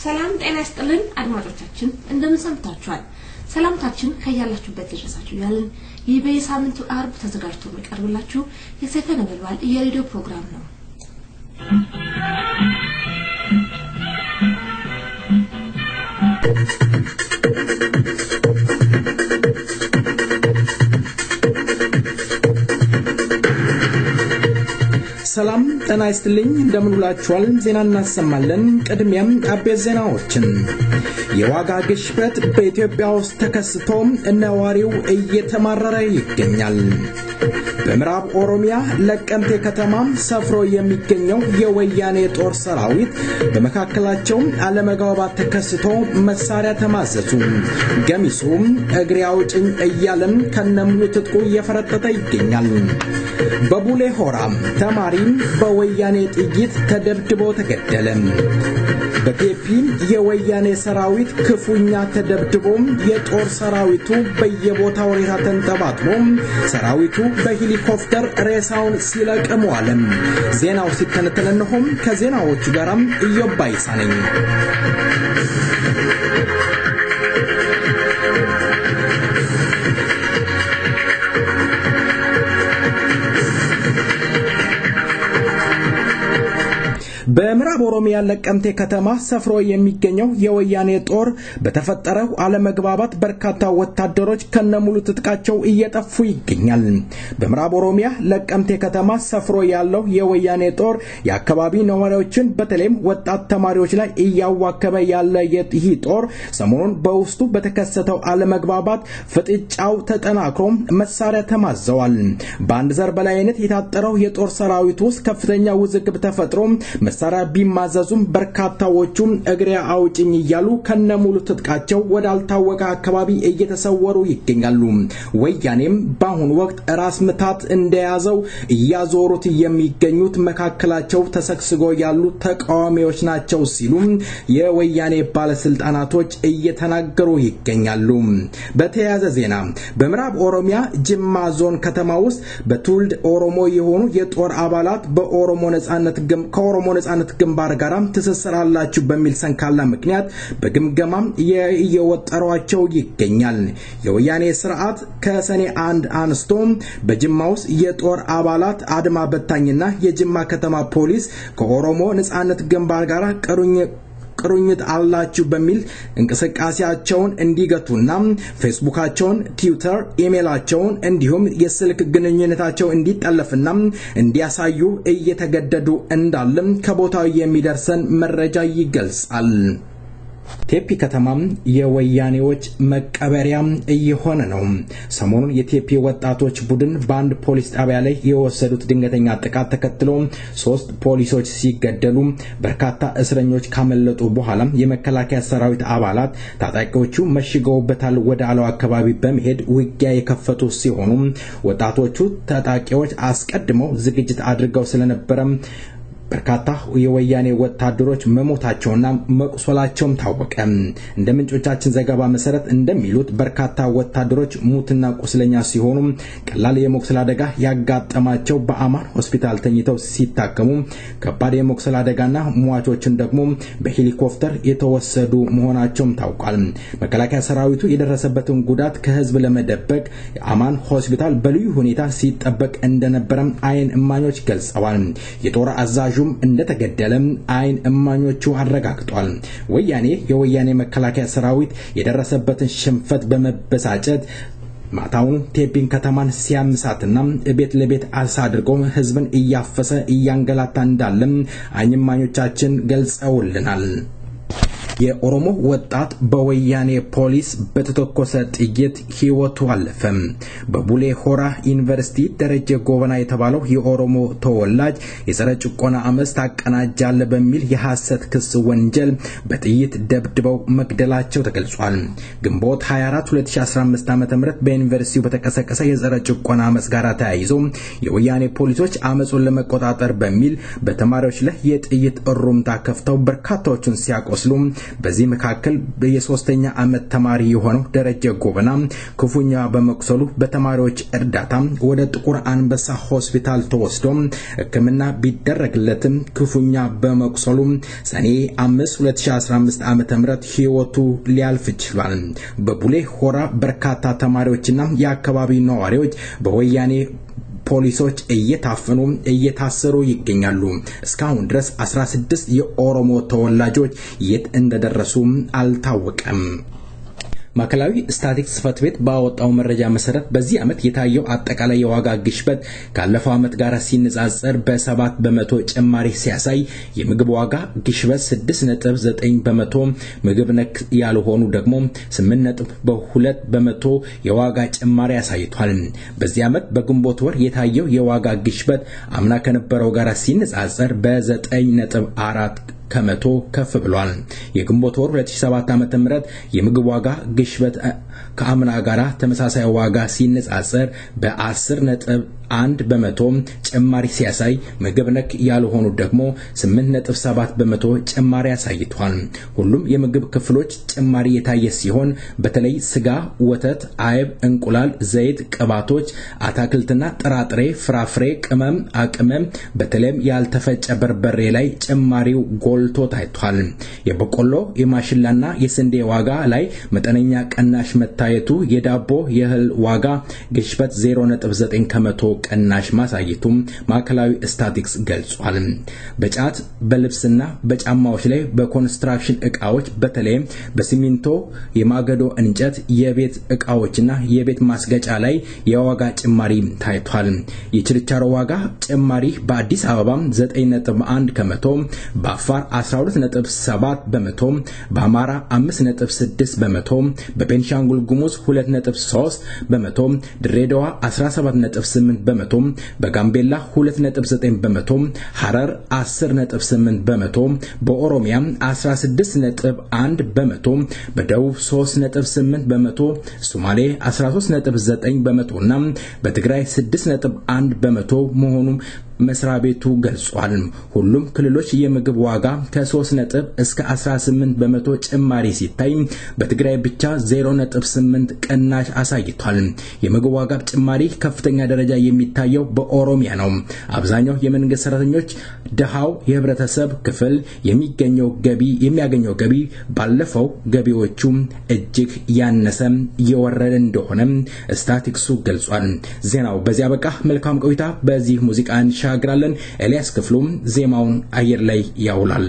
ሰላም ጤና ይስጥልን አድማጮቻችን እንደምን ሰምታችኋል ሰላምታችን ከያላችሁበት ይድረሳችሁ ያለን ይህ በየሳምንቱ አርብ ተዘጋጅቶ የሚቀርብላችሁ የሰይፈ ነበልባል የሬዲዮ ፕሮግራም ነው ሰላም ጤና ይስጥልኝ እንደምን ውላችኋል ዜና እናሰማለን ቅድሚያም አበይት ዜናዎችን የዋጋ ግሽበት በኢትዮጵያ ውስጥ ተከስቶ ነዋሪው እየተማረረ ይገኛል በምዕራብ ኦሮሚያ ለቀምቴ ከተማ ሰፍሮ የሚገኘው የወያኔ ጦር ሰራዊት በመካከላቸው አለመግባባት ተከስቶ መሳሪያ ተማዘዙ ገሚሱ እግሬ አውጭኝ እያለም ከነሙሉ ትጥቁ እየፈረጠጠ ይገኛል በቡሌ ሆራ ተማሪ በወያኔ ጥይት ተደብድቦ ተገደለ በቴፒ የወያኔ ሰራዊት ክፉኛ ተደብድቦ የጦር ሰራዊቱ በየቦታው ሬሳ ተንጠባጥቦ ሰራዊቱ በሄሊኮፕተር ሬሳውን ሲለቅም ዋለ ዜናው ሲተነተነነሆም ከዜናዎቹ ጋርም እየባይሳ ነኝ በምዕራብ ኦሮሚያ ለቀምቴ ከተማ ሰፍሮ የሚገኘው የወያኔ ጦር በተፈጠረው አለመግባባት በርካታ ወታደሮች ከነሙሉ ትጥቃቸው እየጠፉ ይገኛል በምዕራብ ኦሮሚያ ለቀምቴ ከተማ ሰፍሮ ያለው የወያኔ ጦር የአካባቢ ነዋሪዎችን በተለይም ወጣት ተማሪዎች ላይ እያዋከበ ያለ ይህ ጦር ሰሞኑን በውስጡ በተከሰተው አለመግባባት ፍጥጫው ተጠናክሮ መሳሪያ ተማዘዋል በአንድ ዘር በላይነት የታጠረው የጦር ሰራዊት ውስጥ ከፍተኛ ውዝግብ ተፈጥሮ መሳሪያ ቢማዘዙም በርካታዎቹ እግሬ አውጭኝ ይያሉ ከነሙሉ ትጥቃቸው ወዳልታወቀ አካባቢ እየተሰወሩ ይገኛሉ ወያኔም በአሁን ወቅት ራስ ምታት እንደያዘው ያዞሩት የሚገኙት መካከላቸው ተሰክስጎ ያሉ ተቃዋሚዎች ናቸው ሲሉ የወያኔ ባለስልጣናቶች እየተናገሩ ይገኛሉ በተያያዘ ዜና በምዕራብ ኦሮሚያ ጅማ ዞን ከተማ ውስጥ በትውልድ ኦሮሞ የሆኑ የጦር አባላት በኦሮሞ ነጻነት ግንባር ጋር ተሰሰራላችሁ በሚል ሰንካላ ምክንያት በግምገማ እየወጠሯቸው ይገኛል የወያኔ ስርዓት ከሰኔ 1 አንስቶ በጅማ ውስጥ የጦር አባላት አድማ በታኝና የጅማ ከተማ ፖሊስ ከኦሮሞ ነጻነት ግንባር ጋር ቅሩኝት አላችሁ በሚል እንቅስቃሴያቸውን እንዲገቱና ፌስቡካቸውን ትዊተር ኢሜላቸውን እንዲሁም የስልክ ግንኙነታቸው እንዲጠለፍና እንዲያሳዩ እየተገደዱ እንዳለም ከቦታው የሚደርሰን መረጃ ይገልጻል ቴፒ ከተማም የወያኔዎች መቀበሪያ እየሆነ ነው ሰሞኑን የቴፒ ወጣቶች ቡድን ባንድ ፖሊስ ጣቢያ ላይ የወሰዱት ድንገተኛ ጥቃት ተከትሎ 3 ፖሊሶች ሲገደሉ በርካታ እስረኞች ካመለጡ በኋላ የመከላከያ ሰራዊት አባላት ታጣቂዎቹ መሽገውበታል ወደ አለው አካባቢ በመሄድ ውጊያ የከፈቱ ሲሆኑ ወጣቶቹ ታጣቂዎች አስቀድመው ዝግጅት አድርገው ስለነበረ በርካታ የወያኔ ወታደሮች መሞታቸውና መቁሰላቸው ታወቀ እንደምንጮቻችን ዘገባ መሰረት እንደሚሉት በርካታ ወታደሮች ሙትና ቁስለኛ ሲሆኑ ቀላል የመቁሰል አደጋ ያጋጠማቸው በአማን ሆስፒታል ተኝተው ሲታከሙ ከባድ የመቁሰል አደጋና ሟቾችን ደግሞ በሄሊኮፕተር የተወሰዱ መሆናቸው ታውቋል መከላከያ ሰራዊቱ የደረሰበትን ጉዳት ከህዝብ ለመደበቅ አማን ሆስፒታል በልዩ ሁኔታ ሲጠበቅ እንደነበረ አይን እማኞች ገልጸዋል የጦር አዛዡ እንደተገደለም አይን እማኞቹ አረጋግጧል የወያኔ መከላከያ ሰራዊት የደረሰበትን ሽንፈት በመበሳጨት ማታውን ቴፒን ከተማን ሲያምሳትና ቤት ለቤት አሳድርጎ ህዝብን እያፈሰ እያንገላታ እንዳለም አይን እማኞቻችን ገልጸውልናል የኦሮሞ ወጣት በወያኔ ፖሊስ በተተኮሰ ጥይት ህይወቱ አለፈ በቡሌ ሆራ ዩኒቨርሲቲ ደረጀ ጎበና የተባለው የኦሮሞ ተወላጅ የጸረ ጭቆና አመጽ ታቀናጃለ በሚል የሐሰት ክስ ወንጀል በጥይት ደብድበው መግደላቸው ተገልጿል ግንቦት 24 2015 ዓ.ም በዩኒቨርሲቲው በተቀሰቀሰ የጸረ ጭቆና አመጽ ጋር ተያይዞ የወያኔ ፖሊሶች አመጹን ለመቆጣጠር በሚል በተማሪዎች ላይ የጥይት እሩምታ ከፍተው በርካታዎችን ሲያቆስሉ በዚህ መካከል የሶስተኛ ዓመት ተማሪ የሆነው ደረጀ ጎበና ክፉኛ በመቁሰሉ በተማሪዎች እርዳታ ወደ ጥቁር አንበሳ ሆስፒታል ተወስዶ ሕክምና ቢደረግለትም ክፉኛ በመቁሰሉ ሰኔ 5 2015 ዓ.ም ህይወቱ ሊያልፍ ችሏል። በቡሌ ሆራ በርካታ ተማሪዎችና የአካባቢ ነዋሪዎች በወያኔ ፖሊሶች እየታሰሩ ይገኛሉ። እስካሁን ድረስ 16 የኦሮሞ ተወላጆች የት እንደደረሱ አልታወቀም። ማዕከላዊ ስታቲስቲክስ ጽሕፈት ቤት ባወጣው መረጃ መሰረት በዚህ ዓመት የታየው አጠቃላይ የዋጋ ግሽበት ካለፈው ዓመት ጋር ሲነጻጸር በ7% ጭማሪ ሲያሳይ የምግብ ዋጋ ግሽበት 6.9%፣ ምግብ ነክ ያልሆኑ ደግሞ 8.2% የዋጋ ጭማሪ አሳይቷል። በዚህ ዓመት በግንቦት ወር የታየው የዋጋ ግሽበት አምና ከነበረው ጋር ሲነጻጸር በ9.4 ከመቶ ከፍ ብሏል። የግንቦት ወር 2007 ዓ.ም የምግብ ዋጋ ግሽበት ከአምና ጋራ ተመሳሳይ ዋጋ ሲነጻጸር በ10.1% ጭማሪ ሲያሳይ ምግብ ነክ ያልሆኑ ደግሞ 8.7% ጭማሪ አሳይቷል። ሁሉም የምግብ ክፍሎች ጭማሪ የታየ ሲሆን በተለይ ስጋ፣ ወተት፣ አይብ፣ እንቁላል፣ ዘይት፣ ቅባቶች፣ አትክልትና ጥራጥሬ፣ ፍራፍሬ፣ ቅመም በተለይም ያልተፈጨ በርበሬ ላይ ጭማሪው ጎልቶ ታይቷል። የበቆሎ የማሽላና የስንዴ ዋጋ ላይ መጠነኛ ቀናሽ መታየቱ የዳቦ የእህል ዋጋ ግሽበት 0.9 ከመቶ ቀናሽ ማሳየቱም ማዕከላዊ ስታቲስቲክስ ገልጿል። በጫት በልብስና በጫማዎች ላይ በኮንስትራክሽን ዕቃዎች በተለይ በሲሚንቶ የማገዶ እንጨት የቤት ዕቃዎችና የቤት ማስገጫ ላይ የዋጋ ጭማሪ ታይቷል። የችርቻሮ ዋጋ ጭማሪ በአዲስ አበባ 9.1 ከመቶ፣ በአፋር 12.7%፣ በአማራ 5.6%፣ በቤንሻንጉል ጉሙዝ 2.3%፣ ድሬዳዋ 17.8%፣ በጋምቤላ 2.9%፣ ሐረር 10.8%፣ በኦሮሚያ 16.1%፣ በደቡብ 3.8%፣ ሶማሌ 13.9%ና በትግራይ 6.1% መሆኑ መስሪያ ቤቱ ገልጿል። ሁሉም ክልሎች የምግብ ዋጋ ከ3 እስከ 18% ጭማሪ ሲታይ በትግራይ ብቻ 0.8 ቀናሽ አሳይቷል። የምግብ ዋጋ ጭማሪ ከፍተኛ ደረጃ የሚታየው በኦሮሚያ ነው። አብዛኛው የመንግስት ሰራተኞች ደሃው የህብረተሰብ ክፍል የሚያገኘው ገቢ ባለፈው ገቢዎቹ እጅግ ያነሰ የወረደ እንደሆነ ስታቲስቲክሱ ገልጿል። ዜናው በዚያ በቃ። መልካም ቆይታ። በዚህ ሙዚቃ ሻግራለን። ኤልያስ ክፍሉም ዜማውን አየር ላይ ያውላል።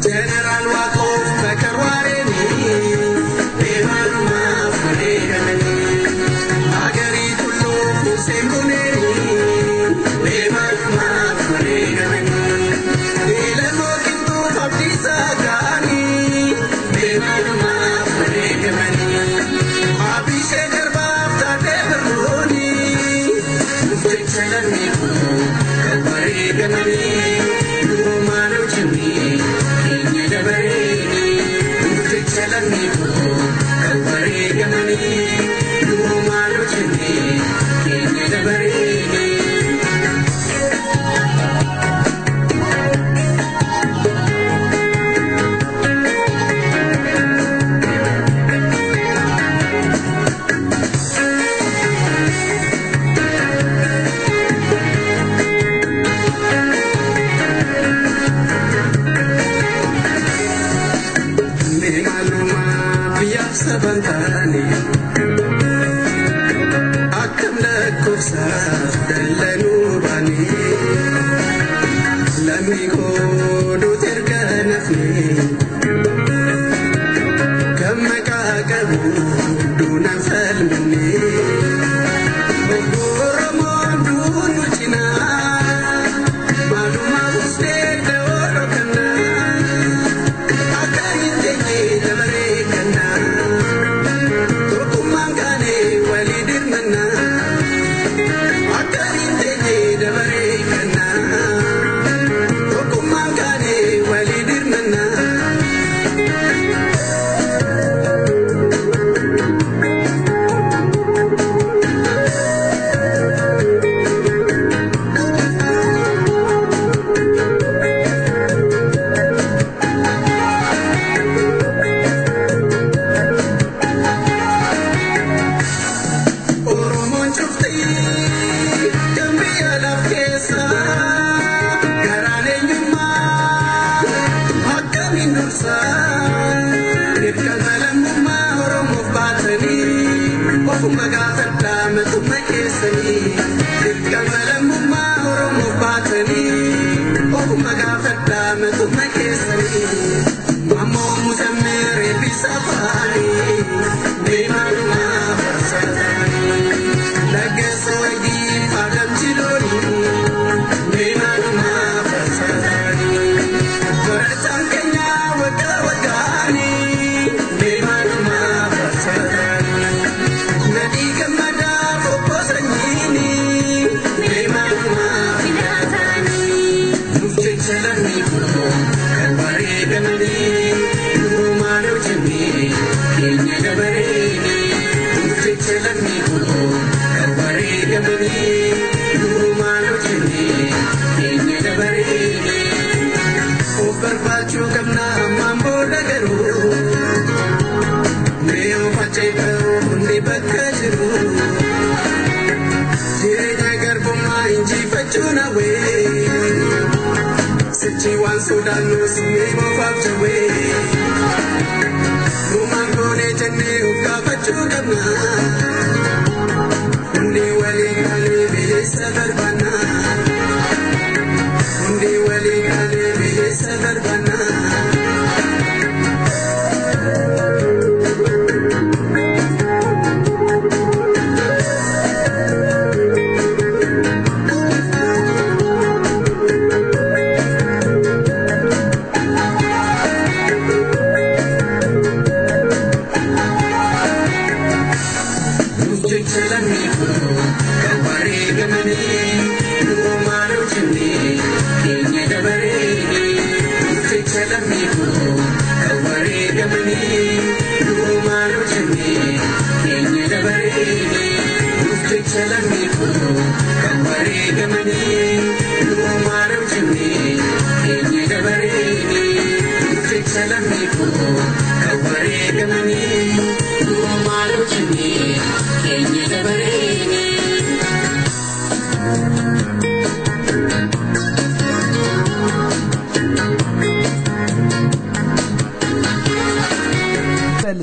General Wako, Bekarware,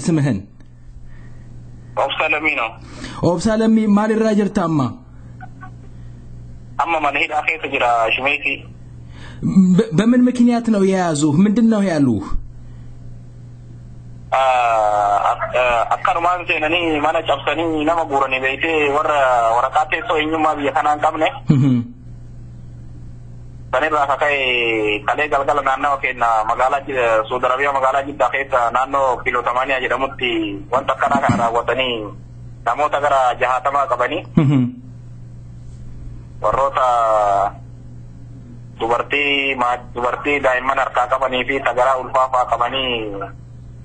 ስምህን ኦብሳለሚ ማል ራጀርታማ አማ ማለሄድ አኼት ጅራ ሽሜቲ በምን ምክንያት ነው የያዙህ ምንድነው ያሉህ አካሩማን ዘነኒ ማና ጫፍሰኒ ነማ ጉረኒ በይቴ ወረቃቴ ሰው እኙማ በየካናን ቀምነ Tani rasa kai kale galgal naannoo keenya magaalaa Saudi Arabia magaalaa Jiddaa keessa naannoo kiiloo 80 jedhamutti wanta akkana kana raawwatanii namoota gara 60 qabanii warroota dubartii daa'imman harkaa qabanii fi tagaraa ulfaafaa qabanii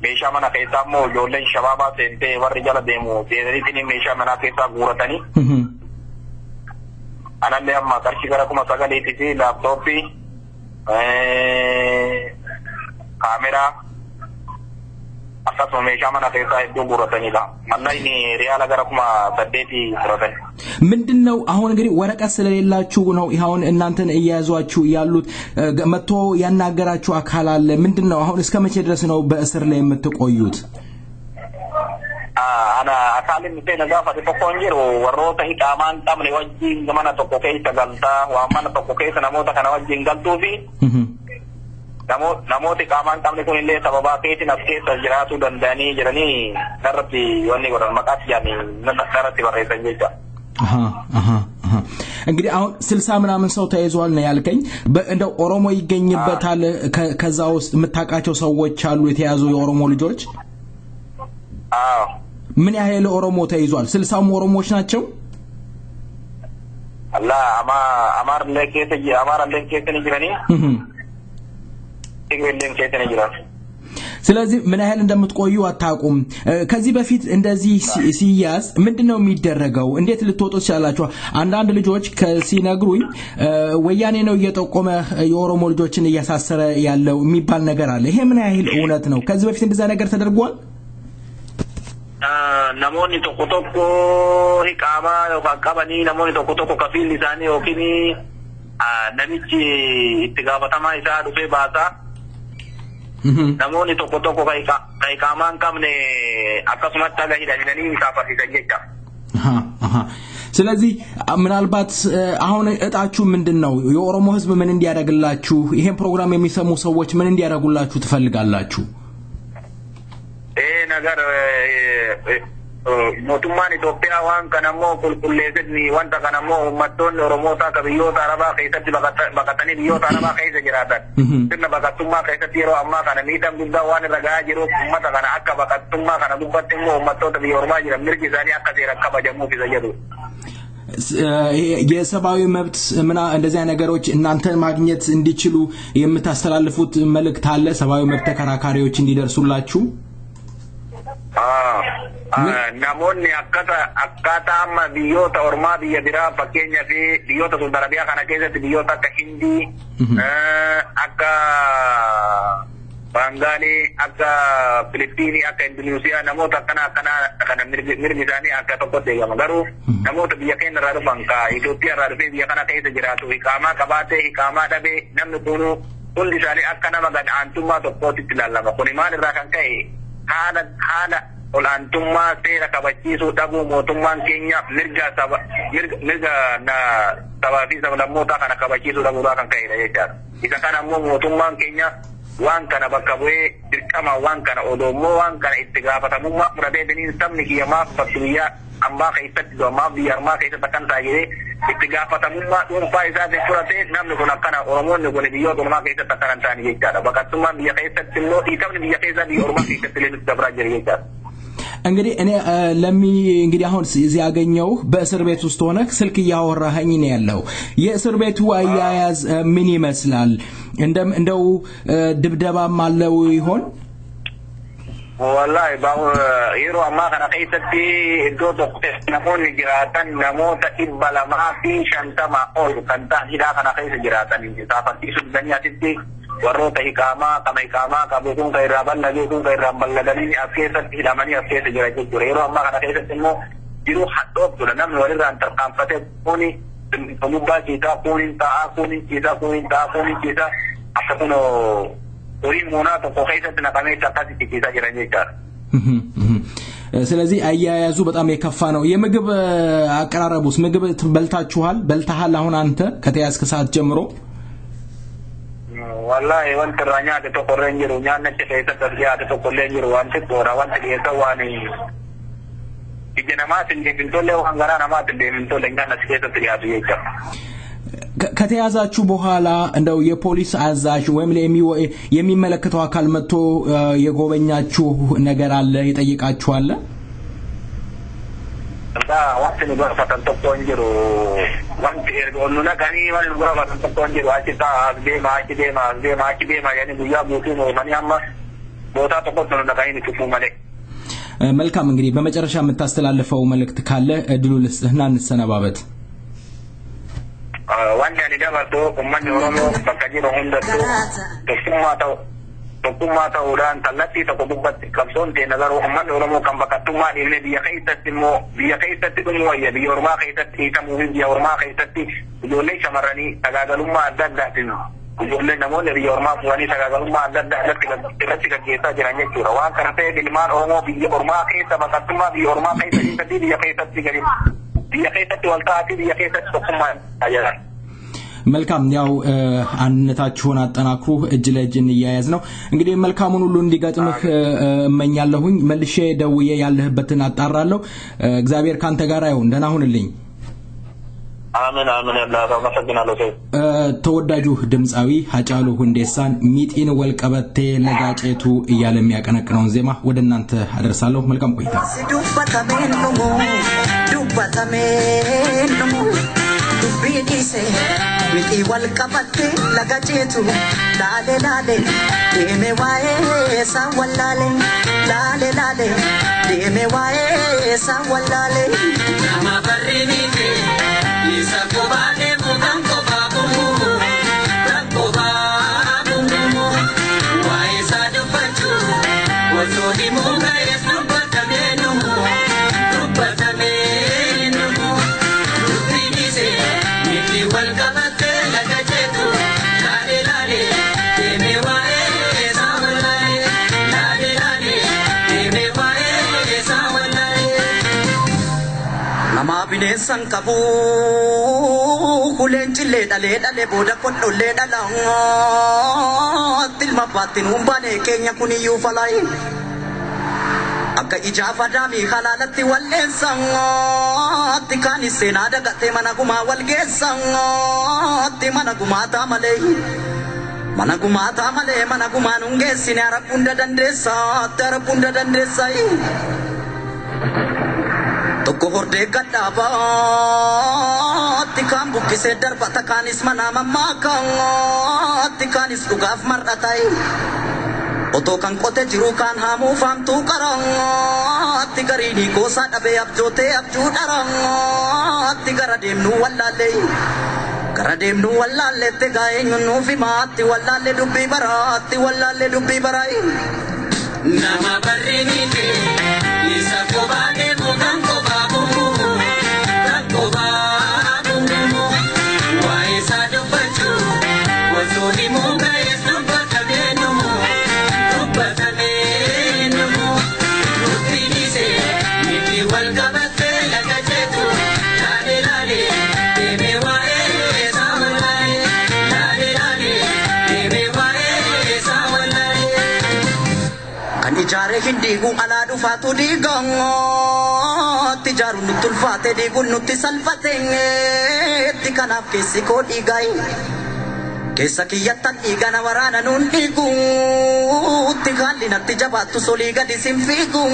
meeshaa mana keessaa immoo ijoolleen shabaabaa seentee warri jala deemu deemanii meeshaa manaa keessaa guuratanii anallee amma qarshii gara 9,000 fi laaptooppii kaameraa akkasuma meeshaa mana keessaa hedduu guuratanidha. Mallayni riyaala gara 8,000 guuratan. ምንድነው አሁን እንግዲህ ወረቀት ስለሌላችሁ ነው ይሁን እናንተን እያያዟችሁ ያሉት መጥቶ ያናገራችሁ አካል አለ ምንድነው አሁን እስከ መቼ ድረስ ነው በእስር ላይ የምትቆዩት? ana akalin mite nagafa de pokonjiro warota hitaman tamne wajji gamana tokko keessa galta wa mana tokko keessa namota kana wajji galtu fi namooti qaamaan qabne kun illee sababa keetiin as keessa jiraatu danda'anii jiranii darratti wanni godhan maqaatti jaanii darratti barreessan jecha. እንግዲህ አሁን 60 ምናምን ሰው ተይዟል ነው ያልከኝ እንደው ኦሮሞ ይገኝበታል ከዛ ውስጥ የምታቃቸው ሰዎች አሉ የተያዙ የኦሮሞ ልጆች? አዎ ምን ያህል ኦሮሞ ተይዟል? 60 ኦሮሞዎች ናቸው? አላ አማር ለከተ ይጅራኒ ይግበልን ከተ ይጅራኒ ስለዚህ ምን ያህል እንደምትቆዩ አታቁም ከዚህ በፊት እንደዚህ ሲያዝ ምንድነው የሚደረገው እንዴት ልትወጡ ይችላልላችሁ አንዳንድ ልጆች ሲነግሩኝ ወያኔ ነው እየጠቆመ የኦሮሞ ልጆችን እያሳሰረ ያለው የሚባል ነገር አለ ይሄ ምን ያህል እውነት ነው ከዚህ በፊት እንደዛ ነገር ተደርጓል namoonni tokko tokko hiqama yookaan qabanii namoonni tokko tokko kafiilli isaanii yookiin namichi itti gaafatamaa isaa dhufee baasaa namoonni tokko tokko hiqamaan qabne akkasumatti taga hidhanii isaa farsiisan jecha. ስለዚህ ምናልባት አሁን እጣችሁ ምንድነው የኦሮሞ ህዝብ ምን እንዲያደርግላችሁ ይሄን ፕሮግራም የሚሰሙ ሰዎች ምን እንዲያደርጉላችሁ ትፈልጋላችሁ? nagar mootummaan Itoophiyaa waan kanammoo qulqulleessanii wanta kanammoo uummattoonni Oromoota akka biyyoota Arabaa keessatti baqatanii biyyoota Arabaa keessa jiraatan sirna baqattummaa keessatti yeroo ammaa kana miidhaan guddaa waan irra gahaa jiru uummata kana akka baqattummaa kana dubbatti immoo uummattoota biyya Oromaa jiran mirgi isaanii akka seera kabajamuuf isa jedhu የሰብአዊ መብት ምና እንደዚህ ነገሮች እናንተ ማግኘት እንዲችሉ የምታስተላልፉት መልእክት አለ ሰብአዊ መብት ተከራካሪዎች እንዲደርሱላችሁ namoonni akkata amma biyyoota ormaa biyya biraa fakkeenya fi biyyoota Saudi Arabiyaa kana keessatti biyyoota akka Hindii akka Bangaali akka Filipiinii akka Indoneesiyaa namoota akkana mirgi isaanii akka tokkotti eegama garuu namoota biyya keenya irraa dhufan ka Itoophiyaa irraa dhufee biyya kana keessa jiraatu hiqaamaa qabaatee hiqaamaa dhabee namni kunu hundi isaanii akka nama gad-aantummaa tokkootti ilaalama kuni maal irraa kan ka'e haala olaantummaa seera kabachiisuu dhabuu mootummaan keenya mirga sabaa fi sablammootaa kana kabachiisuu dhabuudhaa kan ka'edha jechaadha. Isa kana ammoo mootummaan keenya waan kana bakka bu'ee dirqama waan kana odoommoo waan kana itti gaafatamummaa fudhatee diniin sabni kiyyamaaf bakki biyyaa ammaa keessatti ammaa biyya armaa keessatti akkan taa'ee itti gaafatamummaa dhuunfaa isaatiin fudhatee namni kun akkana Oromoonni kun biyyoota Oromaa keessatti akkana hin taane jechaadha. Baqattummaan biyya keessatti immoo dhiitamni biyya keessaa biyya Oromaa keessatti illee nutti dabraa jira jechaadha. እንግዲህ እኔ እንግዲህ አሁን እዚህ ያገኘው በእስር ቤት ውስጥ ሆነ ስልክ ያወራኸኝ ነው ያለው የእስር ቤቱ አያያዝ ምን ይመስላል እንደው ድብደባም አለው ይሆን wallahi ba yero amma kana keessatti iddoo tokko namoonni jiraatan namoota 250 ol kan ta'an hidhaa kana keessa jiraatan isaafatti sudanii asitti warroota hiqaamaa qabu kun kan irraa bal'agee kun kan irraa bal'aganii as keessatti hidhamanii as keessa jira jechuudha yeroo ammaa kana keessatti immoo jiruu hadhooftuudha namni walirraan tarkaanfatee kuni lubbaa ciisaa kuniin taa'aa akkasuma horii muunaa tokko keessatti naqamee akkasitti ciisaa jiran jechaadha. ስለዚህ አያያዙ በጣም የከፋ ነው የምግብ አቀራረቡስ ምግብ በልታሃል አሁን አንተ ከተያዝከ ሰዓት ጀምሮ wallahi wanti raanyate tokko renjiru nyaannachi keessatti argaate tokko renjiru wanti toora wanti keessa waan ija namaatiin deemintolle waan garaa namaatiin deemintolle nyaannachi keessatti dhiyaatu jechuudha. ከተያዛችሁ በኋላ እንደው የፖሊስ አዛዥ ወይም የሚመለከተው አካል መጥቶ የጎበኛችሁ ነገር አለ የጠየቃችሁ አለ? ada waktu ni gua fatan toko anjiro wanti onnuna kani wal gua fatan toko anjiro acita de ma yani buya butu no mani amma ቦታ ተቆጥሮ እንደካይን ትፉ ማለት መልካም እንግዲህ በመጨረሻ የምታስተላልፈው መልእክት ካለ እድሉ ልስጥህና እንሰነባበት ዋንያ ሊዳባቶ ኡማን ኦሮሞ በከጂሮ ሁንደቱ ተኩማታ ኡራን ተለቲ ተቆቡበት ከብሶን ተነገሩ ኡማን ኦሮሞ ከምበከቱማ ዲነ ቢየከይተትሞ የቢዮርማ ከይተት ተሙሂ ቢዮርማ ከይተት ዶሌ ሸመረኒ ተጋገሉማ አዳዳቲኖ Ijoolleen namoonni biyya ormaa fuudhanii sagaagalummaa adda addaa irratti gaggeessaa jiran jechuudha. Waan kana ta'e ilmaan Oromoo biyya ormaa keessa baqattummaa biyya ormaa keessatti biyya keessatti wal ta'atii biyya keessatti tokkummaa tajaajila. መልካም ያው አንነታችሁን አጠናክሩ እጅ ለእጅ እንያያዝ ነው እንግዲህ መልካሙን ሁሉ እንዲጋጥምህ እመኛለሁኝ መልሼ ደውዬ ያለህበትን አጣራለሁ እግዚአብሔር ካንተ ጋር ይሁን ደህና ሁንልኝ አሜን አሜን ያላህ ማሰግናለሁ ተወዳጁ ድምጻዊ ሀጫሉ ሁንዴሳን ሚጢን ወልቀበቴ ለጋጨቱ እያለ የሚያቀነቅነውን ዜማ ወደናንተ አደርሳለሁ መልካም ቆይታ dubbidise miti wal qabatte laga jeetu lale lale deme wae sa wallale lale lale deme wae sa wallale nama barrini ke isa ko bade mugan ko babu ko babu wae sa du pachu wato di muga yesu batamenu binesan kabu kulen chille dale boda kolle dala tilma patin umbane kenya kuni yu falai akka ijafa dami halalati walle sangati kani sena daga te managuma walge sangati managuma ta male managuma nunge sinara punda dandesa Toko horde kadaba tikam bukise darbata kanis manama makang tikanis ugaf maratai oto kan kote jiru kan hamu famtu karang tikarini ko sadabe abjote abjudarang tikara demnu wallale te gae nu fimati wallale dubbi barai nama barrini ke isa ko bade mugan ko Jare hindi gu ala du fatu di gong tijaru nutul fate di gun nuti salfate tikanap kesi ko di gai kesakiyatan igana warana nun di gu tigali nati jabatu soliga di simfigu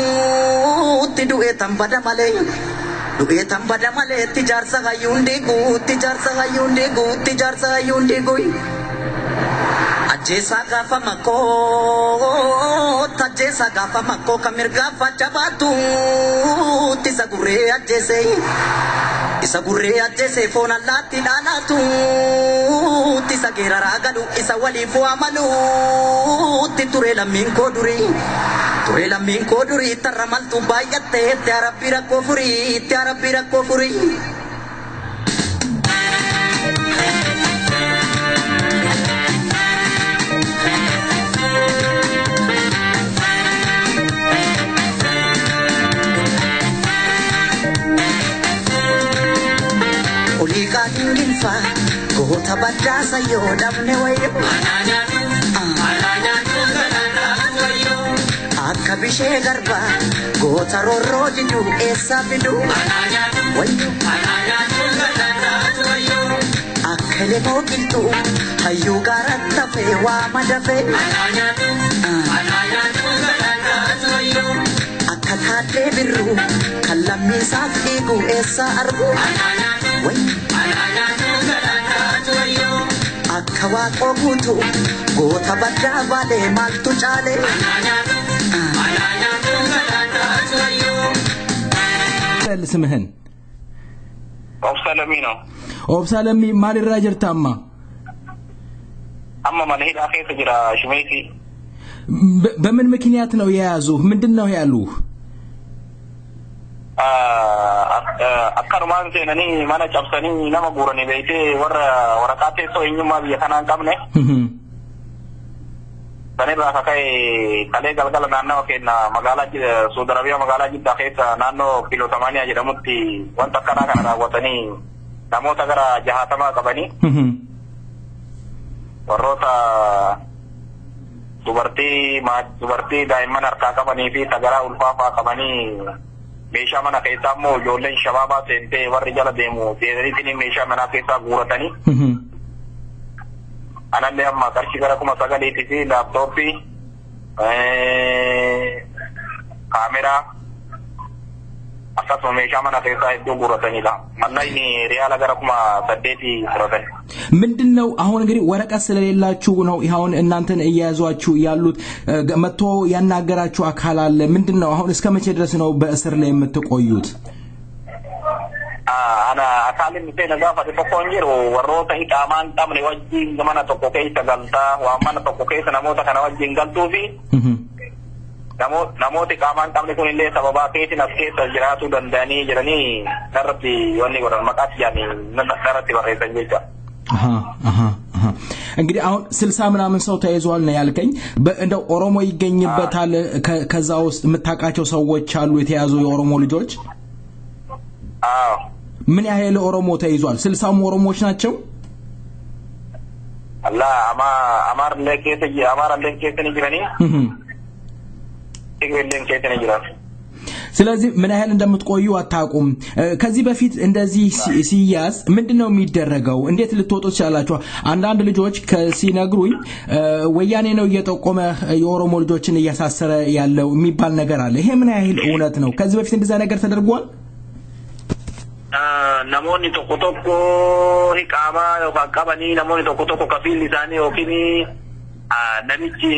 tidu etam pada male tijar sagayun di gu Jesa gafa mako kamir gafa jabatu isa gure ajese fona lati lalatu tisa gera ragadu isa walifu amalu titure lamin koduri taramal tu bayate tiara pira kofuri Fa kota badasa yo damne wayo akka bishe garba kota rorro jinju esa bidu wayo akkele mokintu hayu garatta fe wa madafe Akataate biru kalami safigu esa arbu way akawa qogutu gota badda bale maltu chale ስምህን ኦብሰለሚኖ ኦብሰለሚ ማን ይራጅርታማ አማ ማለሂድ አኺር ጅራ ሽመይሲ በምን ምክንያት ነው የያዙ ምንድነው ያሉ አከርማን ዘነኒ ማና ጫፍሰኒ ነማ ጉረኒ በይቴ ወረቃቴ ሰው እኝማ በየካናን ቀምነ በኔራ ፈካይ ካሌ galgala naannoo keenya magaalaa Saudi Arabia magaalaa Jidda keessa naannoo kilo 80 jedhamutti wanta kana raawwatanii namoota gara 60 qabanii warroota dubartii daa'imman harkaa qabanii fi sagaraa ulfaafaa qabanii meeshaa mana keessaa immoo ijoolleen shabaabaa seentee warri jala deemu deemanii meeshaa manaa keessaa guuratanii ananne amma qarshii gara 9,000 fi laptooppii kaameraa akkasuma meeshaa mana keessaa hedduu guuratanidha mallayni riyaala gara 8,000 fudhatan ምንድነው አሁን እንግዲህ ወረቀት ስለሌላችሁ ነው ይሁን እናንተን እያያዟችሁ ያሉት መጥቶ ያናገራችሁ አካል አለ ምንድነው አሁን እስከ መቼ ድረስ ነው በእስር ላይ የምትቆዩት ana akalin mite nagafa de tokonjiro warrota ikaman tamne wajji gamana tokko keessa galta wa mana tokko keessa namota kana wajji galtuufi namooti ikaman tamne kun illee sababa keessa keessa jiraatu dandani jirani darati wani goran maqat yani darati barreessan jecha እንግዲህ አሁን 60 ምናምን ሰው ተይዟል ነው ያልከኝ እንደው ኦሮሞ ይገኝበታል ከዛ ውስጥ የምታቃቸው ሰዎች አሉ የተያዙ የኦሮሞ ልጆች ምን ያህል ኦሮሞ ተይዟል 60 ኦሮሞዎች ናቸው አላ አማር ለከተ አማር ለከተ ንግረኒ ይገለን ከተ ንግራ ስለዚህ ምን ያህል እንደምትቆዩ አታቁም ከዚህ በፊት እንደዚህ ሲያዝ ምንድነው የሚደረገው እንዴት ልትወጡ ይችላልላችሁ አንዳንድ ልጆች ከሲነግሩኝ ወያኔ ነው እየጠቆመ የኦሮሞ ልጆችን እያሳሰረ ያለው የሚባል ነገር አለ ይሄ ምን ያህል እውነት ነው ከዚህ በፊት እንደዛ ነገር ተደርጓል namoonni tokko hiqama yookaan qabanii namoonni tokko kafiil isaanii yookiin namichi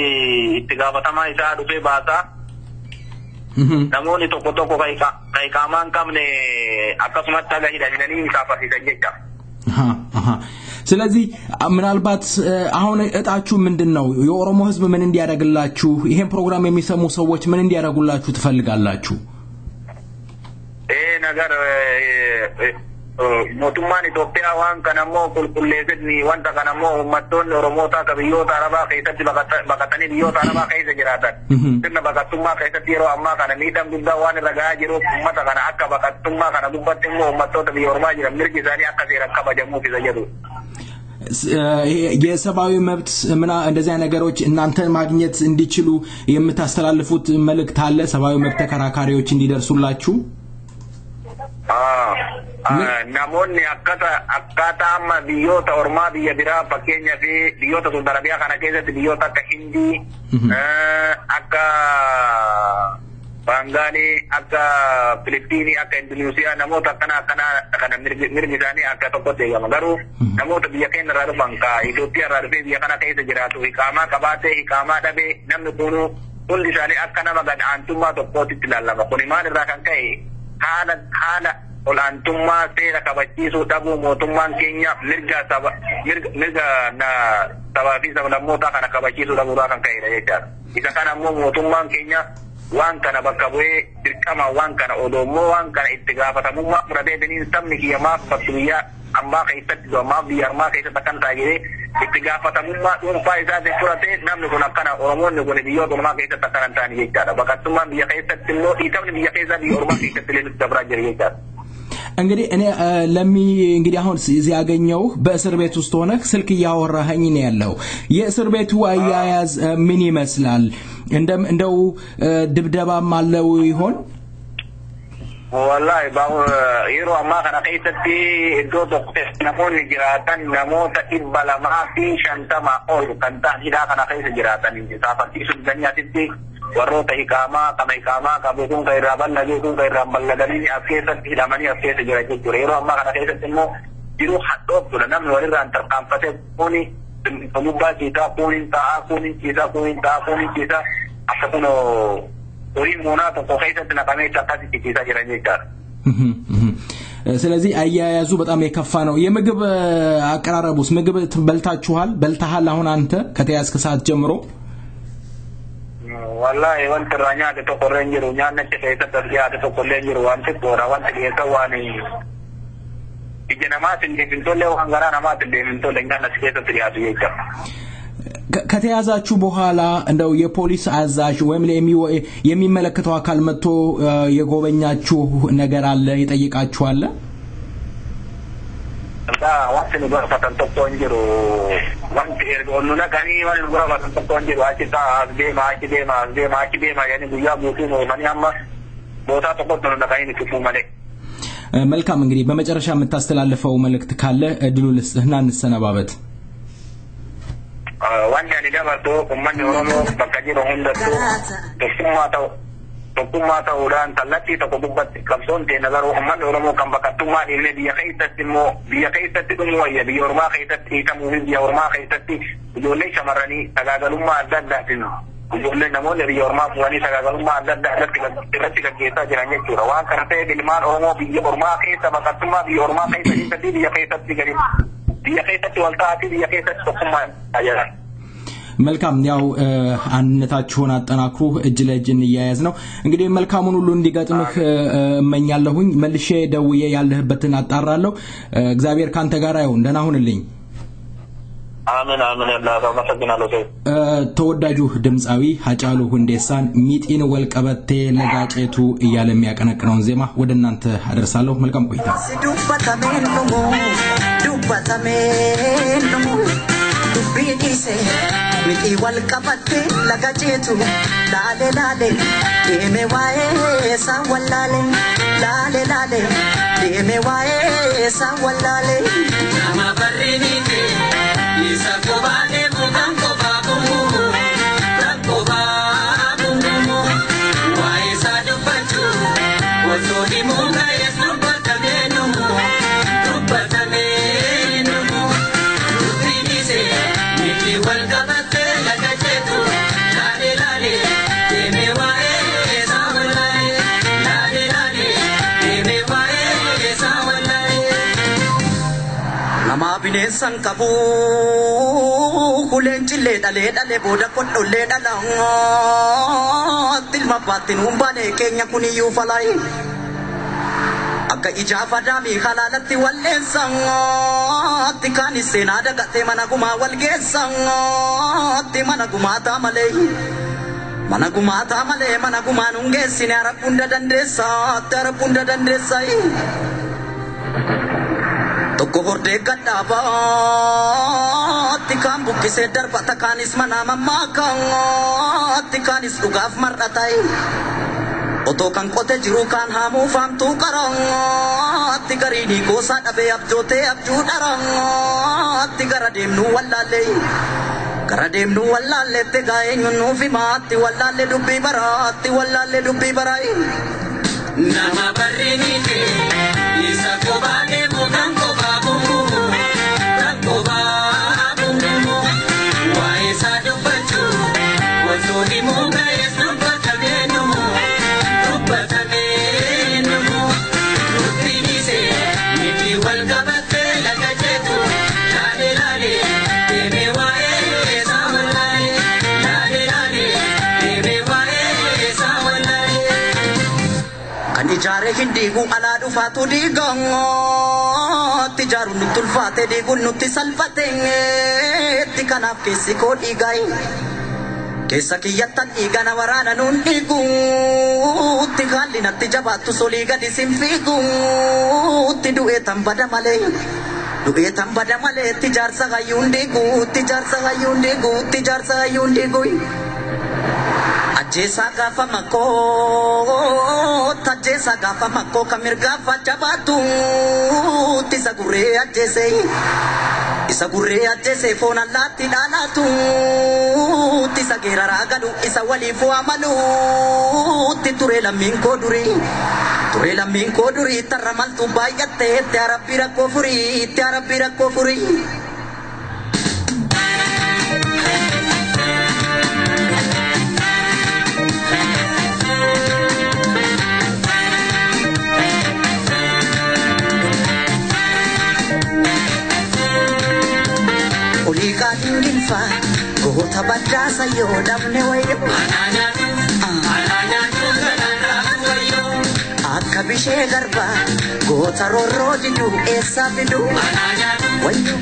itti gaafatamaa isaa dhufee baasa namoonni tokko hiqamaan qabne akkasumatti haga hidhanii isaafasiisan jecha ስለዚህ ምናልባት አሁን እጣችሁ ምንድነው የኦሮሞ ህዝብ ምን እንዲያደርግላችሁ ይሄን ፕሮግራም የሚሰሙ ሰዎች ምን እንዲያደርጉላችሁ ትፈልጋላችሁ nagar mootummaan Itoophiyaa waan kana immoo qulqulleessanii wanta kana immoo uummattoonni Oromoota akka biyyoota Arabaa keessatti baqatanii biyyoota Arabaa keessa jiraatan sirna baqattummaa keessatti yeroo ammaa kana miidhaan guddaa waan irra gahaa jiruuf uummata kana akka baqattummaa kana dubbatti immoo uummattoota biyya Oromaa jiran mirgi isaanii akka seeraan kabajamuuf isa jedhu የሰባዊ መብት ምና እንደዚህ ነገሮች እናንተ ማግኘት እንዲችሉ የምታስተላልፉት መልእክት አለ ሰባዊ መብት ተከራካሪዎች እንዲደርሱላችሁ namoonni akkata amma biyyoota ormaa biyya biraa fakkeenya fi biyyoota Saudi Arabia kana keessatti biyyoota akka Hindii akka Bengali akka Philippines akka Indonesia namoota kana mirgi isaanii akka tokkotti eegama garuu namoota biyya keenya irraa dhufan ka Itoophiyaa irraa dhufee biyya kana keessa jiraatu hiqaamaa qabaatee hiqaamaa dhabee namni kun hundi isaanii akka nama gad-aantummaa tokkootti ilaalama kun maal irraa kan ka'e haala olaantummaa seera kabachiisuu dhabuu mootummaan keenya mirga sabaa fi sablammootaa kana kabachiisuu dhabuudhaa kan ka'edha jechaadha. Isa kana immoo mootummaan keenya waan kana bakka bu'ee dirqama waan kana odoommoo waan kana itti gaafatamummaa fudhatee diniin sabni kiyya maaf bakki biyyaa ambaa keessatti maaf biyya armaa keessatti akkan taa'ee itti gaafatamummaa dhuunfaa isaatiin fudhatee namni kun akkana Oromoonni kun biyyoota ormaa keessatti akkana hin taane jechaadha. Baqattummaan biyya keessatti immoo dhiitamni biyya keessaa biyya ormaa keessatti illee nutti dabraa jira jechaadha. እንግዲህ እኔ እንግዲህ አሁን ያገኘው በእስር ቤት ውስጥ ሆነ ስልክ ያወራኸኝ ነው ያለው የእስር ቤቱ አያያዝ ምን ይመስላል እንደው ድብደባም አለው ይሆን wallahi ba yero amma kana keessatti iddoo tokko namoonni jiraatan namoota 250 ol kan ta'an hidhaa kana keessa jiraatan saafartii sudaniyaatti warroota iqaamaa qabuun kan irraa bal'ageetuun kan irraa bal'adanii as keessatti hidhamanii as keessa jira jechuudha. Yeroo ammaa kana keessatti immoo jiruu hadhooftuudha. Namni walirraan tarkaanfatee kuni gubbaa ciisaa kuuniin taa'aa kuuniin ciisaa akkasuma horiin muunaa tokko keessatti naqamee akkasitti ciisaa jiran jechaadha. ስለዚህ አያያዙ በጣም የከፋ ነው። የምግብ አቀራረቡስ ምግብ በልታሃል አሁን አንተ ከተያዝክ ሰዓት ጀምሮ? wallahi wanti raanyate tokko renjiru nyaannachi keessatti argiyaate tokko renjiru wanti toora wanti keessa waan ija namaatiin deemintolle waan garaa namaatiin deemintolle nyaannachi keessatti dhiyaatu jechuudha. ከተያዛችሁ በኋላ እንደው የፖሊስ አዛዥ ወይም የሚመለከተው አካል መጥቶ የጎበኛችሁ ነገር አለ ይጠይቃችሁ አለ? wanti nu barbaatan tokko hin jiru wanti ergoonnu naqanii wanti nu barbaatan tokko hin jiru achi deema yani guyyaa guutuun oolanii amma bootaa tokkotti nu naqanii itti fuumane. መልካም እንግዲህ በመጨረሻ የምታስተላልፈው መልእክት ካለ እድሉ ልስጥህና እንሰነባበት። wanti ani dabartu ummanni Oromoo bakka jiru hundattuu tokkummaa ta'uudhaan kallattii tokko gubbatti qabsoon ta'e nagaruu ummanni Oromoo kan bakkattummaa dhiibne biyya keessatti dhumuu wayya biyya ormaa keessatti hiikamuu biyya ormaa keessatti ijoollee shamarranii sagaagalummaa adda addaatiin ijoollee namoonni biyya ormaa fuudhanii sagaagalummaa adda addaa irratti gaggeessaa jiran jechuudha. Waan kana ta'e ilmaan Oromoo biyya ormaa keessa bakkattummaa biyya ormaa keessatti biyya keessatti wal ta'atii biyya keessatti tokkummaa jira. መልካም ያው አንነታችሁን አጠናክሩ እጅ ለእጅ እንያያዝ ነው እንግዲህ መልካሙን ሁሉ እንዲገጥምህ እመኛለሁኝ መልሼ ደውዬ ያለህበትን አጣራለሁ እግዚአብሔር ካንተ ጋር ይሁን ደህና ሁንልኝ አሜን አላህ ማሰግናለሁ ተወዳጁ ድምጻዊ ሀጫሉ ሁንዴሳን ሚጢን ወልቀበቴ ለጋጨቱ እያለ የሚያቀነቅነውን ዜማ ወደናንተ አደርሳለሁ መልካም ቆይታ Bidise miti wal kapatte laga jetu lale deme wae sa wallale lale deme wae sa wallale nama barrini ke isa ko bane mugan ko babu wae sa du pachu wato di munga yesu batamenu binesan kabu kulen chille dale boda koddolle dalang tilma patin umbane kenya kuniyu falai akka ijafa dami halalati wallen sangati kani senada gatte managuma walgesang ati managuma tamale managuma nungesine arapunda dandesa tokko horde gadaba tikam bukkise darbata kanis manama makan tikanis dugaf marratai oto kan kote jiru kan hamu famtu karang tigarini gosa dabe abjote abju darang tigaradem nu wallale te gae nu fi mati wallale dubbi barai nama barrini ke isa ko bane mugan ko babu wae sa du pachu wato di munga yesu batamenu rupinise miti wal kabate laga jetu lale deme wae sa wallale lale deme wae sa wallale kan ijare hindi gu ala du fatu digang tijaru nutul fate digun nutti salfate tikanaf kesi ko digai kesa kiyatan igana warana nun digu tigalli natti jabatu soliga disimfigu tidu'e tambada male tijar sagayun digu Ajesa gafa mako kamir gafa jabatu tisagure ajese isa gurree ajjeese foon allaatti dhaalaatu isa geeraraa gadhu isa waliif waamaluutti ture lammiin koo durii tarra maltuu baay'attee itti arabbii rakkoo furii Ulikaninfa goota baddaasa yoo dhabne wayyo akka bishee garba goota roorroo jidduu eessaa fidu wayyo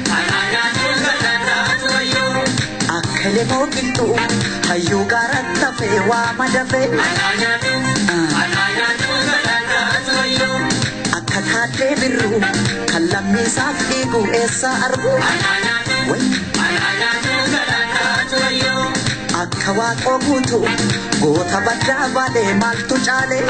akka lemoo qilxuu hayyuu gaaratti hafee waa madafee akka taaddee birruu kan lammiisaaf dhiigu eessaa argu akka waaqoo guutuu goota baddaa baadhee maaltu caalee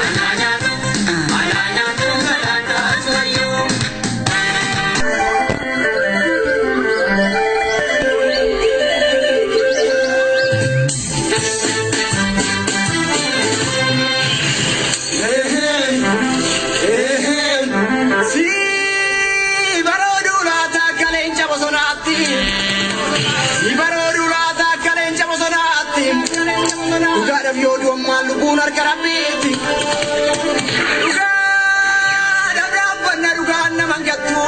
Ugada biodu ammalu bunar karabiti Ugada brabbanna duganna mangattu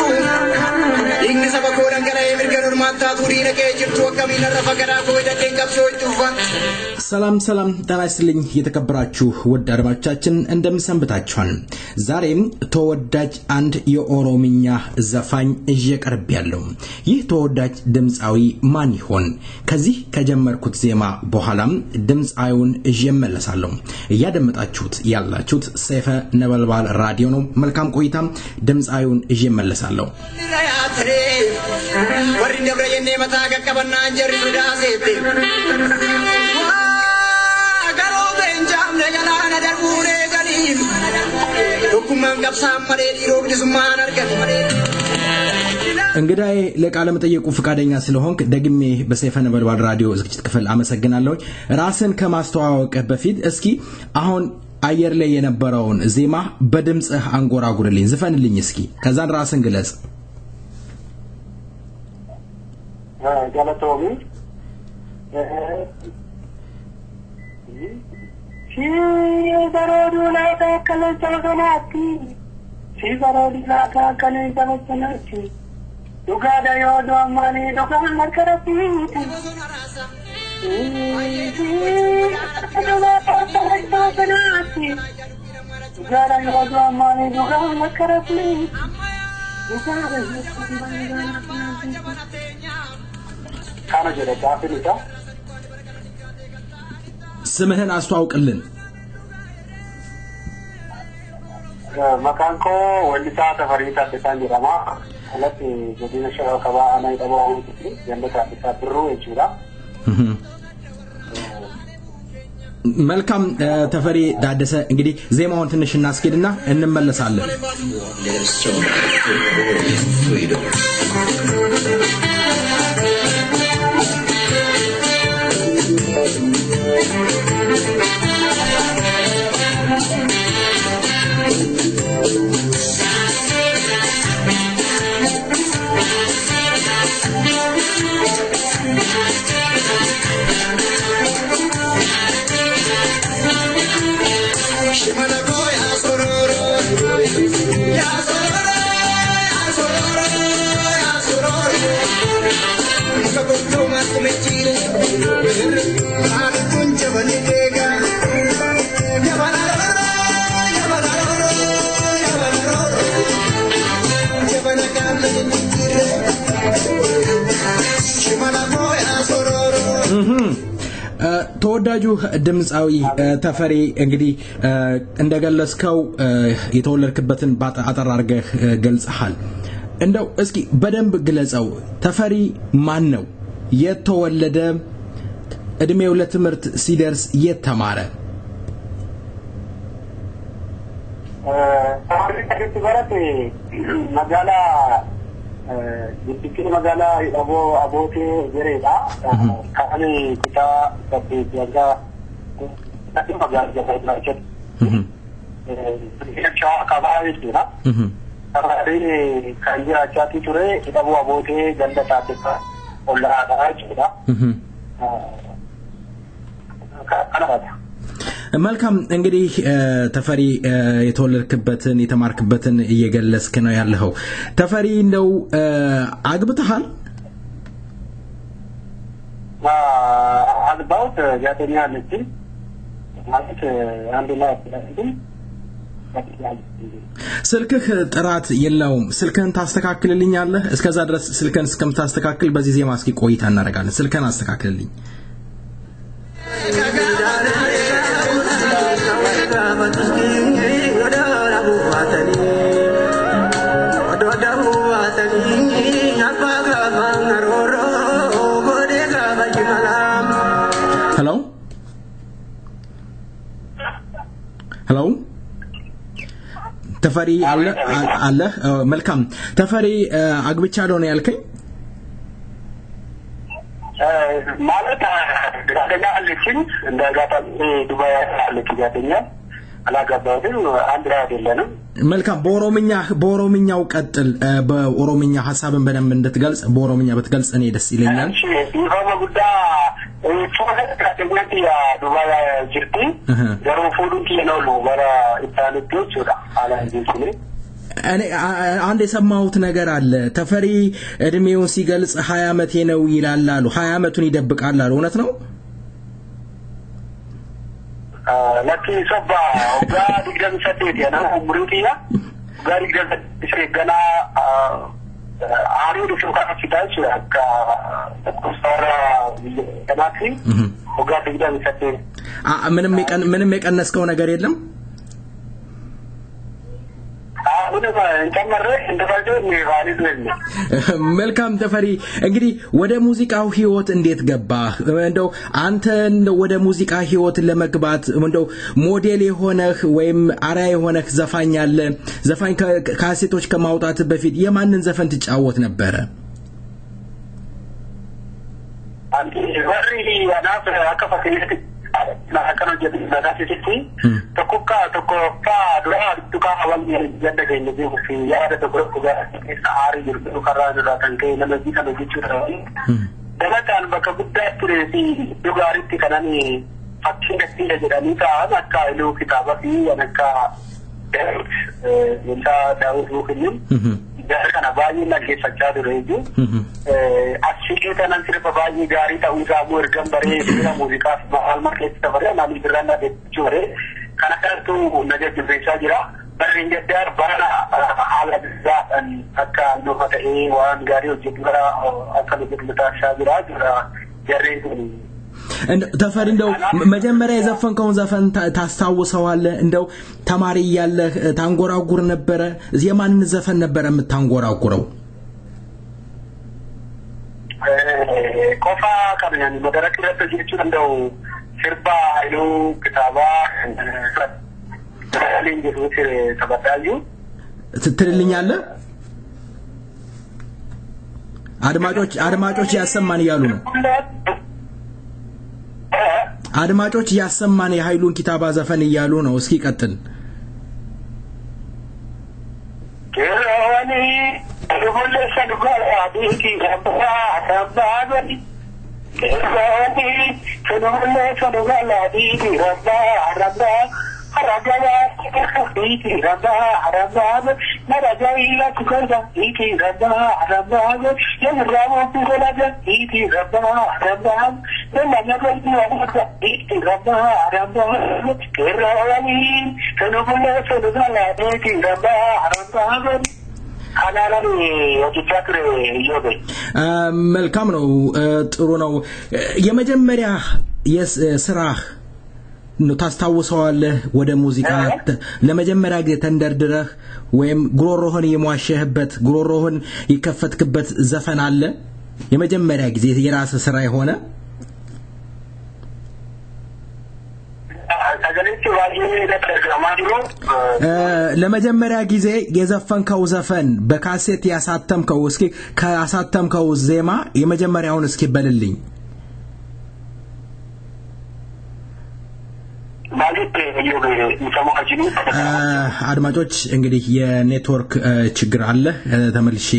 Ingni sabako dangala emirga nurmanta turina ke jirtu akkamina rafagara ko ደቀኝ ቀብሶ ይጥፋን ሰላም ጤና ይስጥልኝ የተከበራችሁ ውድ አድማጮቻችን እንደምሰንብታችኋል ዛሬም ተወዳጅ አንድ የኦሮሚኛ ዘፋኝ እየቀርብ ያለው ይህ ተወዳጅ ድምጻዊ ማን ይሆን ከዚህ ከጀመርኩት ዜማ በኋላም ድምጻዩን እየመለሳለሁ እያደመጣችሁት ያላችሁት ሰይፈ ነበልባል ራዲዮ ነው መልካም ቆይታ ድምጻዩን እየመለሳለሁ ወሪ ደብረየኔ መታቀቀበና እንጀሪ ዳሴት እንግዳይ ለቃለ መጠየቁ ፍቃደኛ ስለሆንክ ደግሜ በሰይፈ ነበልባል ራዲዮ ዝግጅት ክፍል አመሰግናለሁ ራስን ከማስተዋወቅ በፊት እስኪ አሁን አየር ላይ የነበረውን ዜማ በድምጽህ አንጎራጉርልኝ ዝፈንልኝ እስኪ ከዛን ራስን ግለጽ ገለቶሚ ሲበሮዱ ላይ ተከለጨበናቲ ሲበሮዱ ላይ ተከለጨበናቲ ዱጋዳ yodo amani dugan markarati ዱጋዳ yodo amani dugan markarati ካነ ጀረዳ ፍሊታ ስምህን አስተዋውቅልን መካንኮ ወልታ ተፈሪታ ተሳንጀራማ አለት ጎዲና ሸራ ከባ አናይ ተባው የምታ ተብሩ ይችላ መልካም ተፈሪ ዳደሰ እንግዲህ ዜማውን ትንሽ እናስኬድና እንመለሳለን ተወዳጁ ድምጻዊ ተፈሪ እንግዲህ እንደገለጽከው የተወለድክበትን አጠር አድርገህ ገልጸሃል እንደው እስኪ በደንብ ግለጸው ተፈሪ ማን ነው የተወለደ እድሜው ለትምህርት ሲደርስ የተማረ ታሪክ ተገትበረት መጋላ Dipikir magala abote jereda kami kita seperti jaga tapi magala jaga macet. Kita cakap kabar itu lah. Hari kanjira cakap itu kita buat abote ganda tatika olah ada juga. Kenapa? መልካም እንግዲህ ተፈሪ የተወለድክበትን የተማርክበትን እየገለጽክ ነው ያለው ተፈሪ እንደው አግብተሃል አግባውት ያተኛ ልጅ ማለት አንድ ላይ ስልክህ ጥራት የለውም ስልክህን ታስተካክልልኛለህ እስከዛ ድረስ ስልክህን እስከምታስተካክል በዚህ ዜማ እስኪ ቆይታ እናደርጋለን ስልክህን አስተካክልልኝ Hello ተፈሪ አለ መልካም ተፈሪ አግብቻለሁ ነው ያልከኝ ማለት ጋደኛ አለችኝ እንደጋታ ዱባይ አለች ጋደኛ አላጋባውም አንድ ላይ አይደለንም መልካም በኦሮምኛው ቀጥል በኦሮምኛ ሐሳብን በደንብ እንድትገልጽ በኦሮምኛ ብትገልጽ እኔ ደስ ይለኛል እሺ ይሄው ጉዳ ፎከስ ካተኛት ያ ዱባይ ጅርቲ ገሮ ፎዱን ነው ወራ ኢታሊቶች ወዳ አላንጂት እኔ አንድ የሰማሁት ነገር አለ ተፈሪ እድሜውን ሲገልጽ 20 አመቴ ነው ይላል አሉ 20 አመቱን ይደብቃል አሉ እውነት ነው ለኪ ሰባ ጋር ይገምሰት ያና ሙሩቲያ ጋር ይገምሰት ገና አሪው ሹካች ታች አካ ተቆሰራ ተናኪ ወጋት ይገምሰት ምንም የቀነስከው ነገር የለም መልካም ተፈሪ እንግዲህ ወደ ሙዚቃው ህይወት እንዴት ገባህ እንደው አንተ ወደ ሙዚቃ ህይወት ለመግባት እንደው ሞዴል የሆነህ ወይም አሪያ የሆነህ ዘፋኝ አለ ዘፋኝ ካሴቶች ከማውጣት በፊት የማንን ዘፈን ትጫወት ነበር አንተ ወሪ ያናፍ አከፈከለት ናከነ ጀድናታሲቲ ተኩካ ተኮፋ ዱራ ዱካ አወል የደገ እንደዚህ ያደ ተቆርቁ ጋር አሪ ይርዱ ከራዱ ዳተንከ ለዚህ ከበጅቹ ተራይ ደረታን በከጉዳት ሬቲ ዱጋሪቲ ከናኒ ፈክሽንደቲ ለጀዳኒ ታናካ ኢሉ ኪታባቲ ያነካ ደርት እንታ ዳውዱ ሁሉም ደረከና ባይና ከፈቻ ድረጁ አሽቄተናን ሲርፈ ባይ ጋሪ ታውዛሙ እርገምበሬ ሲራ ሙዚቃ ማል ማርኬት ተበረ ማሊ ብራና ደቹሬ ከናከርቱ ነገ ጅብሬሳ ጅራ በሪንገዳር ባላ አለዛ አካ ኖፈተ ዋን ጋሪው ጅብራ አከለ ጅብታ ሻጅራ ጅራ ጀሬቱ ተፈሪ እንደው መጀመሪያ የዘፈንከውን ዘፈን ታስታውሰዋለህ እንደው ተማሪ ያለህ ታንጎራጉር ነበር የማን ዘፈን ነበር የምታንጎራጉረው ኮፋ ከምን መደረክ ለተጅቹ እንደው ሲርባ አይሉ ክታባ ለሊንጅ ወትር ተበዳዩ ትትልኛለህ አድማጮች ያሰማን ይያሉ ነው አድማጮች ያሰማን የኃይሉን ኪታባ ዘፈን ይያሉ ነው እስኪ ቀጥል ከራኒ ሁለሰን ጓዲቲ ረባ ረባኒ ከራኒ ሁለሰን ጓዲቲ ረባ ረባ ረባ ዲቲ ረባ ረባ መረጃይላ ትከዛ ዲቲ ረባ ረባ የምራሙ ትገላጋ ዲቲ ረባ ረባ ለማኛገኝ ወደ ዲቲ ረባ ረባ ከራኒ ሁለሰን ጓዲቲ ረባ ረባ አናላኒ ወጥቻክረ ይወደ መልካም ነው ጥሩ ነው የመጀመሪያ የስራህ ነው ታስታውሰዋለህ ወደ ሙዚቃ ለመጀመሪያ ጊዜ ተንደርድረህ ወይም ጉሮሮህን የሟሸህበት ጉሮሮህን ይከፈትክበት ዘፈን አለ የመጀመሪያ ጊዜ የራስ ስራ የሆነ አገለች ዋጂ ለመጀመሪያ ጊዜ የዘፈንከው ዘፈን በካሴት ያሳተምከው እስኪ ከአሳተምከው ዜማ የመጀመሪያውን እስኪ በልልኝ አድማጮች እንግዲህ የኔትወርክ ችግር አለ ተመልሼ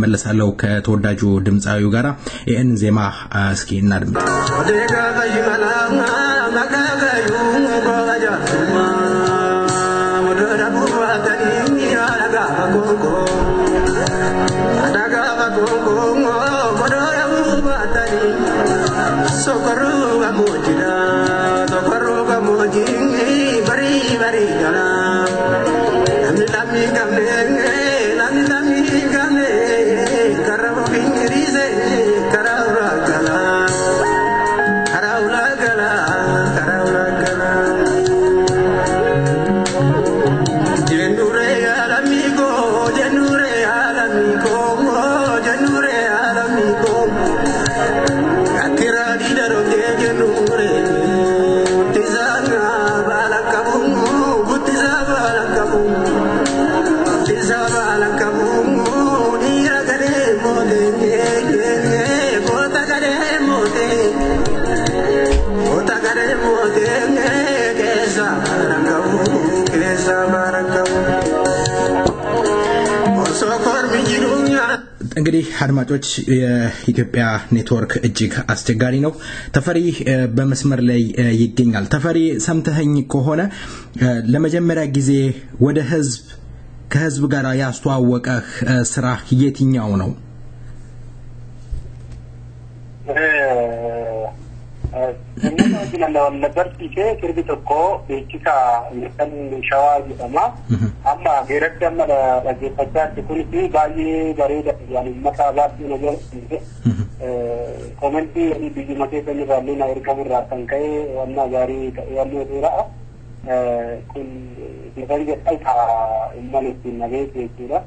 መለሳለሁ ከተወዳጁ ድምጻዊው ጋራ ይሄን ዜማ እስኪ እናድምጥ እንግዲህ አድማጮች የኢትዮጵያ ኔትወርክ እጅግ አስቸጋሪ ነው ተፈሪ በመስመር ላይ ይገኛል ተፈሪ ሰምተኸኝ ከሆነ ለመጀመሪያ ጊዜ ወደ ከህዝብ ጋር ያስተዋወቀህ ስራ የትኛው ነው ለበርቲኬ ክርቢቶኮ ቤቺካ የከን ሻዋል ደማ አማ ገረደም ለገፈታ ትኩልቲ ባይ በሬዳ ያኒ መሳባት ነገር ኮሜንቲ ቢዚ መቴ በሚባልና እርከብራ ተንከይ ወና ዛሬ ያሉ ዱራ ኩል ለበርገ አይታ ማለት ነገር ይችላል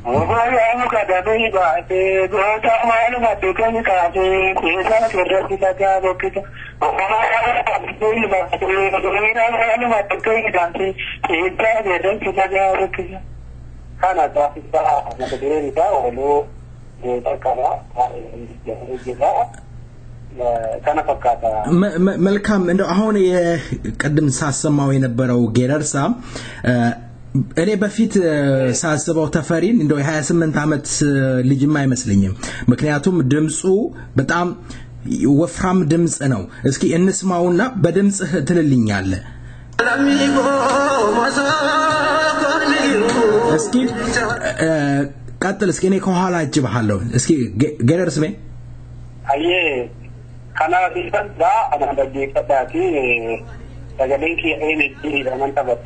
وهو كذبي بعد جود معلومات كم كافي كذا كذا كذا كذا وما كذبي بعد جود معلومات كم كافي كذا كذا كذا كان تاسيسا نتدري ده ولو تكلا كذا كان فكاتا መልካም እንደው አሁን የቀድም ሳሰማው የነበረው ጌረርሳ እኔ በፊት ሳስበው ተፈሪን እንደው 28 አመት ልጅም አይመስልኝም ምክንያቱም ድምጹ በጣም ወፍራም ድምጽ ነው እስኪ እንስማውና በድምጽህ ትልልኛለ እስኪ ቀጥል እስኪ እኔ ከኋላ አጅብሃለሁ እስኪ ገረርስ ሜ አየ ካና ዲፈንዳ አናደግ ከታቲ ተገለንኪ አይኔ ዲራማን ተበቴ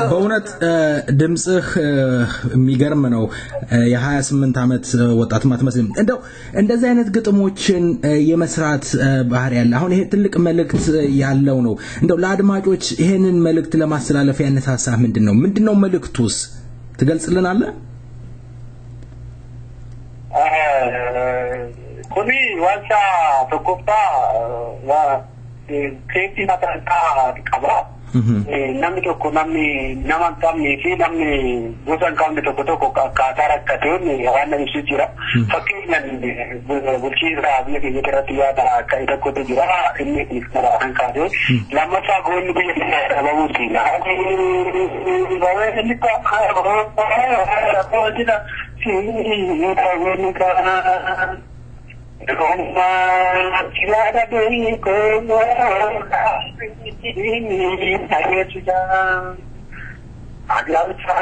በእውነት ድምጽህ የሚገርም ነው የ28 አመት ወጣት ማትመስልም እንደው እንደዚህ አይነት ግጥሞችን የመስራት ባህሪ ያለ አሁን ይሄ ትልቅ መልእክት ያለው ነው እንደው ለአድማጮች ይሄንን መልእክት ለማስተላለፍ ያነሳሳ ምንድነው መልእክቱስ ትገልጽልናለህ ኮኒ ዋንሳ ተቆጣ ዋ ከቲ ማታካ ቀባ namni tokko namni nama kamni fi namni gosa kamni tokko kaatarakkateen waan ibsu jira fakkeenyaan bulchiinsa biyya keenya irratti yaada akka tokkotu jira inni kan kaasee lammaffaa goonni biyya dhabamuuti baay'ee Roma Chilada Benico Ayuda Aglacha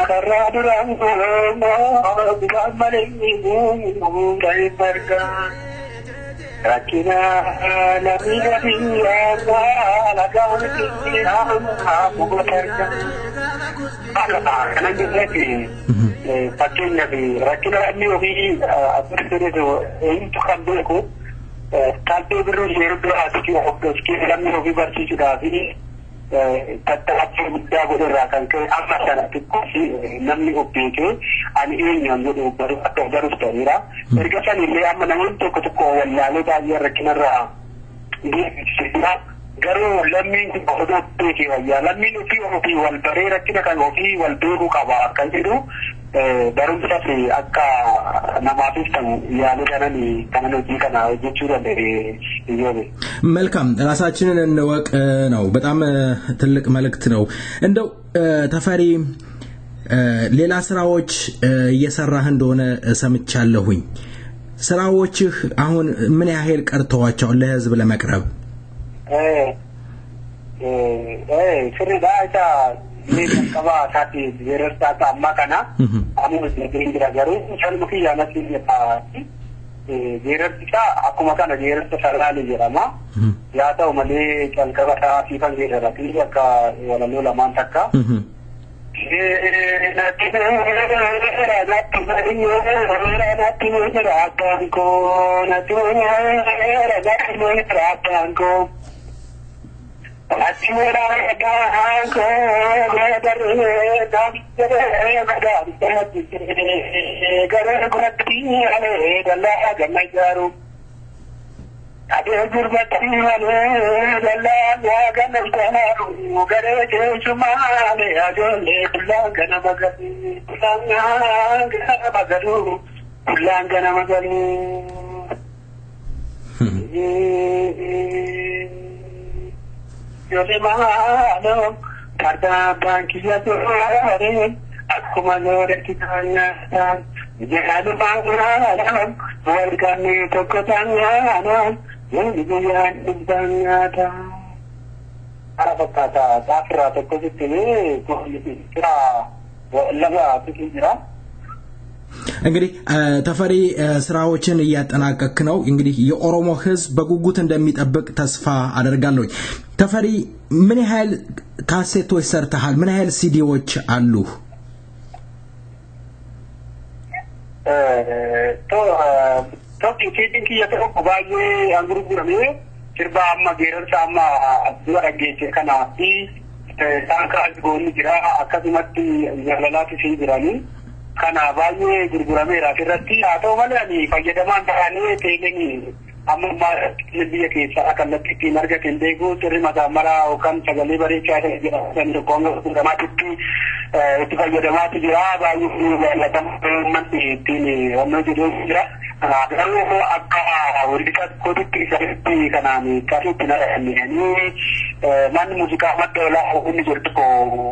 Carradurango Maringo Gai Marga Rakina La Vida Villa La Gaudia Mugarga Kanan Jeffrey Pakinnya di Rakina ini obi atur itu itu kan dulu kalau baru jelas kita kami obi bersih sudah ini tetap muda berakan ke apa sana itu namni obi itu ani ini yang baru atau baru setahun mereka kan ini aman untuk ketukuan lalu dia Rakina ini sudah garu lamin bodo peki ya lamin obi wal barera kina kan obi wal beru kabar kan itu baru bisa sih akka nama sistem ya ነገራኒ ከነዚህ kana ጅቹራ ነው መልካም ራሳችንን እንወቅ ነው በጣም ትልቅ መልእክት ነው እንደው ተፈሪ ሌላ ስራዎች እየሰራህ እንደሆነ ሰምቻለሁኝ ስራዎችህ አሁን ምን ያህል ቀርተዋቸው ለህዝብ ለመቅረብ ፍሪዳታ ለከባ ታቲ የረስታታ አማካና አሙን ለግሪንግራ ጋሩ ቻልሙኪ ያነስ ይጣ የረስታ አኩማካና የረስታ ሰራለ ይራማ ያታው መሌ ቻልከባታ ሲፈን ይደራቲ ያካ ወለሎ ለማንተካ Ada gurbati wale dalla gana gana gare ke sumale ajole langana magadi langana magadu langana magadu yole mahalo karda bankiya to are akuma nore kitanya jehadu bangara walkani tokotanya Yang dibangada, apa kata dasar atau kondisi kira lemah itu kira. እንግዲህ ተፈሪ ስራዎችን ያጠናቀቅ ነው እንግዲህ የኦሮሞ ህዝብ በጉጉት እንደሚጠብቅ ተስፋ አደርጋለሁ ተፈሪ ምን ያህል ካሴቶች ሰርተሃል ምን ያህል ሲዲዎች አሉ Tapi ketika ya terus bayi anggur-anggur ni, cerba amma geran sama dua lagi cerkana di tangkal goni kira akak mati jalalati sih berani, karena bayi anggur-anggur ni rakyat atau mana ni fajedaman tahani tegeni, amma lebih kisah akan lebih kinerja kendegu terima kamera akan segala beri cara dan dokongan untuk mati itu fajedaman tu dia bayi datang mati ini, orang jadi dia. Kalau akka wirikat koditi sariti kanani kasi tinarani ani man musika madola ini jortuko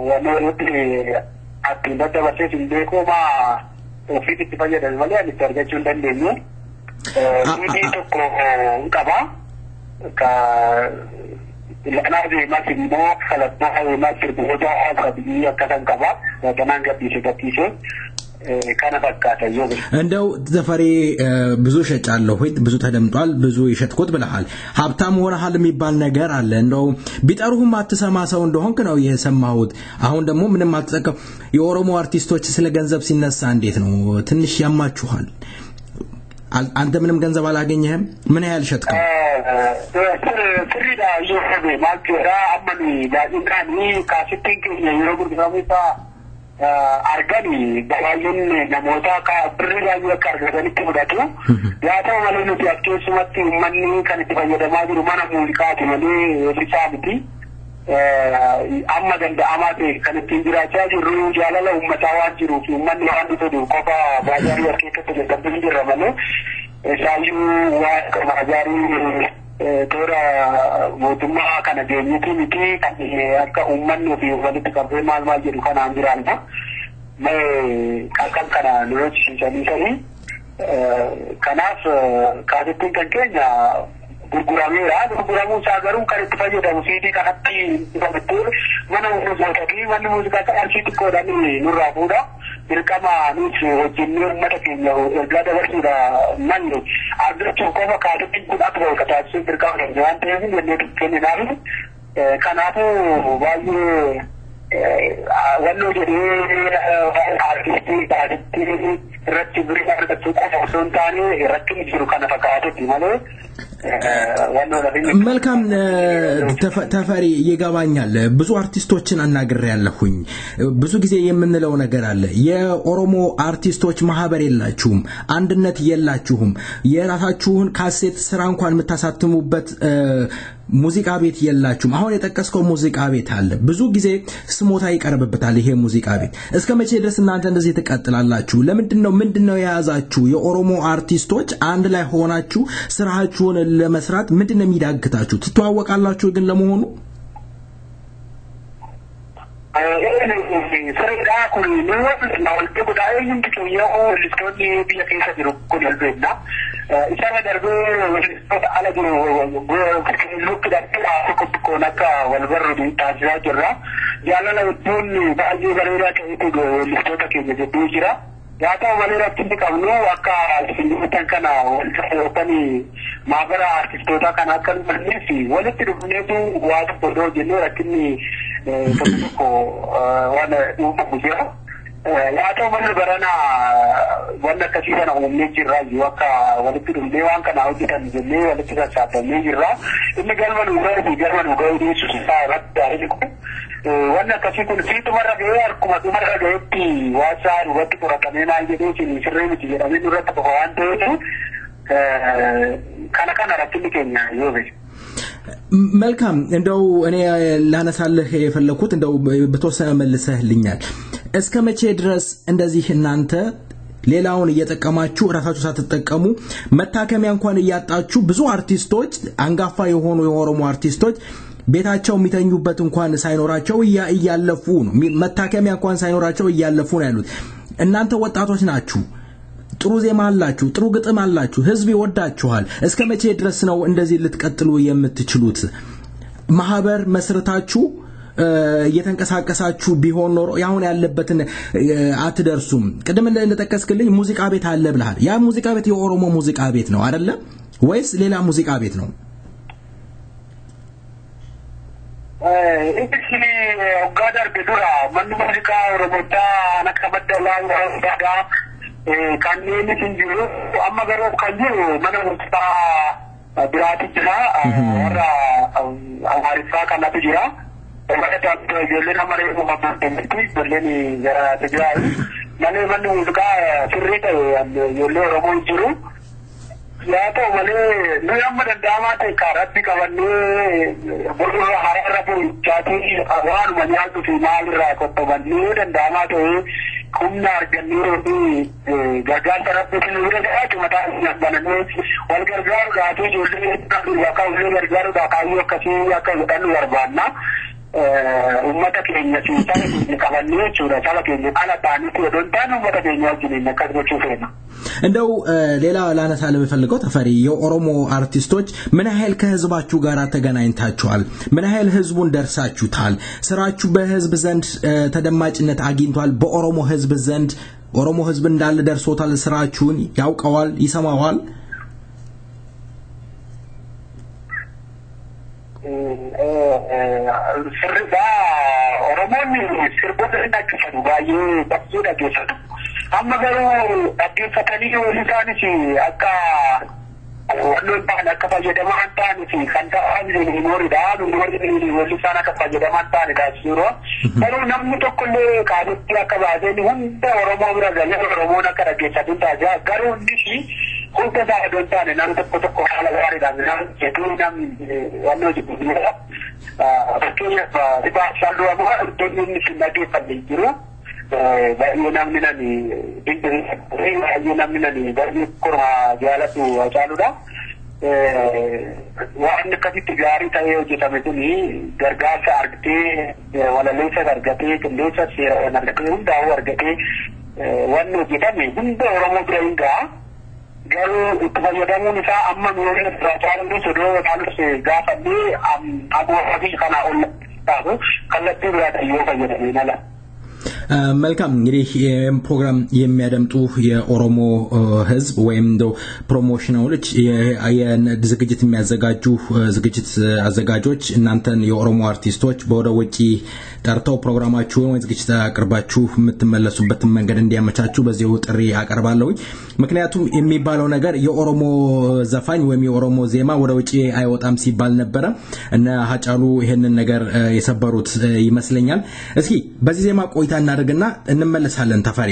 wanoruti ati bada bace sinde ko ma ofiti tipaja dan wale ani targa chundan denu ini to ko kaba ka ilana de masimo salat na masir boja akabi akadan kaba tananga bise kana bakata yobe እንደው ዘፈሪ ብዙ ሸጫለሁ ወይ ብዙ ተደምጧል ብዙ ይሸጥኩት ብለሃል ሀብታም ሆነሃል የሚባል ነገር አለ እንደው ቢጠሩህም አትሰማ ሰው እንደሆንክ ነው የሰማሁት አሁን ደግሞ ምንም አትጠቀም የኦሮሞ አርቲስቶች ስለ ገንዘብ ሲነሳ እንዴት ነው ትንሽ ያማችኋል አንተ ምንም ገንዘብ አላገኘህም ምን ያህል ሸጥከው ፍሪዳ ይሄ ማገራ አመኒ ዳኢንካኒ ካሲቲንክ የሮጉር ግራሚታ argani baay'een namoota ka birraa yoo argatanitti mudatu yaa ta'u malee nuti akkasumatti uummanni kan itti fayyadamaa jiru mana muuziqaati malee risaa miti amma danda'amaa ta'e kan ittiin jiraachaa jirru jaalala uummataa waan jiruuf uummanni waan dhufu qofa baay'ee keessatti dadhabbii jirra malee isaayyuu waan baay'ee tora mootummaa kana deemnitii miti kan akka uummanni fi walitti qabee maal jedhu kanaan jiraanna mee kan kana nuti sanii kanaaf kaasittiin kan keenya gurgurameera gurguramuu isaa garuu kan itti fayyadamu siidii kanatti dhufamutti mana muuziqaatii manni muuziqaa kan arsii xiqqoodhaan nurraa fuudha dirqama nuti hojjennee uummata keenya ergaa dabarsuudha manni argachuu qofa kaasittiin kun akka ta'u taasisuun dirqama keenya waan ta'eef jennee kenninaaf kanaafuu baay'ee wannoo jedhee artistii kaasittii irratti birii argachuu qofa osoo hin taane irratti jiru kana fakkaatutti malee መልካም ተፈሪ ይገባኛል ብዙ አርቲስቶችን አናግሬያለሁኝ ብዙ ጊዜ የምንለው ነገር አለ የኦሮሞ አርቲስቶች ማህበር የላችሁም አንድነት የላችሁም የራሳችሁን ካሴት ስራ እንኳን የምታሳትሙበት ሙዚቃ ቤት የላችሁም አሁን የጠቀስከው ሙዚቃ ቤት አለ ብዙ ጊዜ ስሞታ ይቀርብበታል ይሄ ሙዚቃ ቤት እስከመቼ ድረስ እናንተ እንደዚህ ተቀጥላላችሁ ምንድነው የያዛችሁ የኦሮሞ አርቲስቶች አንድ ላይ ሆናችሁ ስራችሁን ለመስራት ምንድነው የሚዳግታችሁ ትተዋወቃላችሁ ግን ለመሆኑ ሰረዳ ኩል ነው ወልደ ጉዳይ እንድትው ልስቶኒ ቢያከይሰ ጅሩ ኩል ልበና ኢሳራ ደርጎ ወልደ አለግሮ ሉክ ዳከላ ኮኮናካ ወልበር ዲታጅራ ጅራ ያለለ ዱን ባጂ በሬራ ከይቱ ልስቶታ ከየጀዱ ጅራ ያታ ወለራ ትንቀብሉ አካ ሲንዱተን ከና ወልተፈተኒ ማበራ አርቲስቶታ ከና ከልመልሲ ወልት ዱኔቱ ዋት ፖዶ ጀኖ ረክኒ ተቆ ዋና ኡሙጂራ ያታ ወለ በረና ወለ ከሲተና ኡሙጂራ ይወካ ወልት ዱኔዋን ከና ወጅተን ጀኔ ወልት ተሳተኒ ጅራ እንገልመሉ ገይዲ ሱሳ ረዳ አይልኩ wanna kasi kun situ marra gaya kuma marra gayetti wasa ruwatti qoratamena jedhu sirree miti jedhamee duratti waan ta'eef kana rakkinni keenya yoo beeku መልካም እንደው እኔ ላነሳልህ የፈለኩት እንደው በተወሰነ መልሰህልኛል እስከመቼ ድረስ እንደዚህ እናንተ ሌላውን እየተጠቀማችሁ ራሳችሁ ሳትጠቀሙ መታከሚያ እንኳን እያጣችሁ ብዙ አርቲስቶች አንጋፋ የሆኑ የኦሮሞ አርቲስቶች ቤታቸው የሚተኙበት እንኳን ሳይኖራቸው እያለፉ ነው መታከሚያ እንኳን ሳይኖራቸው እያለፉ ነው ያሉት እናንተ ወጣቶች ናችሁ ጥሩ ዜማ አላችሁ ጥሩ ግጥም አላችሁ ህዝብ ይወዳችኋል እስከመቼ ድረስ ነው እንደዚህ ልትቀጥሉ የምትችሉት ማህበር መስርታችሁ እየተንቀሳቀሳችሁ ቢሆን ኖሮ ያሁን ያለበትን አትደርሱም ቅድም እንደተጠቀስክልኝ ሙዚቃ ቤት አለ ብለሃል ያ ሙዚቃ ቤት የኦሮሞ ሙዚቃ ቤት ነው አይደለ ወይስ ሌላ ሙዚቃ ቤት ነው ኢክሲ ኦጋዳር ቢዱራ ማን ሙዚቃ ኦሮሞታ ነከበደላ ወራዳ ካኔን ሲንጂሩ አማገሮ ካዩ ማን ሙዚቃ ቢራቲ ጅራ ወራ አማሪፋ ካናቱ ጅራ ወራዳ ጀለና ማሬ ኮማንቴንቲ በለኒ ዘራ ተጅራይ ማን ሙዚቃ ፍሪተ የለ ኦሮሞ ጅሩ ያቶ ወለ ንያም ደዳማት ካራቲ ከወኔ ቦሩ ሀራራቡ ቻቲ አዋን ወኛቱ ፊማል ራቆቶ ወኔ ደዳማት ኩና አርገኒሮ ጋጋን ተረብት ንረዳት መታ ያባነነ ወልገርጋር ጋቱ ጆሊ ያካው ወልገርጋር ዳካዩ ከሲ ያካው ወዳሉ ወርባና ummata keenya siisaa qabannee jechuudha saba keenya ala taanitti ወደንታን ummata keenya wajjin ነከስበቹ ፈና እንደው ሌላ ላነሳለ በፈልገው ተፈሪ የኦሮሞ አርቲስቶች ምን ያህል ከህዝባችሁ ጋር ተገናኝታችኋል ምን ያህል ህዝቡን ደርሳችሁታል ስራችሁ በህዝብ ዘንድ ተደማጭነት አግኝቷል በኦሮሞ ህዝብ ዘንድ ኦሮሞ ህዝብ እንዳለ ደርሶታል ስራችሁን ያውቀዋል ይሰማዋል sirba oromoni sirboota akkasatu baay'ee bakkeedha keessatti amma garuu dhaggeeffatanii isaanis akka wantoota ta'an akka fayyadaman ta'aniif kan ta'an miimooriidha miimooriin walli isaan akka fayyadaman ta'anidha yeroo garuu namni tokkollee kaanitti akka baaseen hunda oromoo bira galee oromoon akka dhaggeeffatu taasisa garuu inni hunda isaa iddoo ta'an namni tokko haala gaariidhaan namni jedhuu namni wannoo jibbudha fakkeenyaaf dhibaa shalluu ammoo iddoo inni si dhaggeeffatee jiru baay'ee namni nani baay'ee namni nani baay'ee korma jaalatu caaludha waan akkasitti gaarii ta'ee hojjetame kuni gargaarsa argatee walaleessa argatee qilleensa seeraan argatee hundaa'uu argatee waan hojjetame hunda oromoo bira hin ga'a garuu itti fayyadamuun isaa amma nuyi caalamuu sodoo kanus gaafadhi abuufi kana ol taatu kallattii biraatiin yoo fayyadamee nala. መልካም እንግዲህ ፕሮግራም የሚያደምጡ የኦሮሞ ህዝብ ወይም እንደው ፕሮሞሽናሎች የዝግጅት የሚያዘጋጁ ዝግጅት አዘጋጆች እናንተን የኦሮሞ አርቲስቶች ወደ ውጪ ጠርተው ፕሮግራማችሁን ወይ ዝግጅት አቅርባችሁ የምትመለሱበት መንገድ እንዲያመቻቹ በዚሁ ጥሪ አቀርባለሁ ምክንያቱም የሚባለው ነገር የኦሮሞ ዘፋኝ ወይም የኦሮሞ ዜማ ወደ ውጪ አይወጣም ሲባል ነበር እና ሀጫሉ ይሄንን ነገር የሰበሩት ይመስለኛል እስኪ በዚህ ዜማ ቆይታ እናደርግና እንመለሳለን ተፈሪ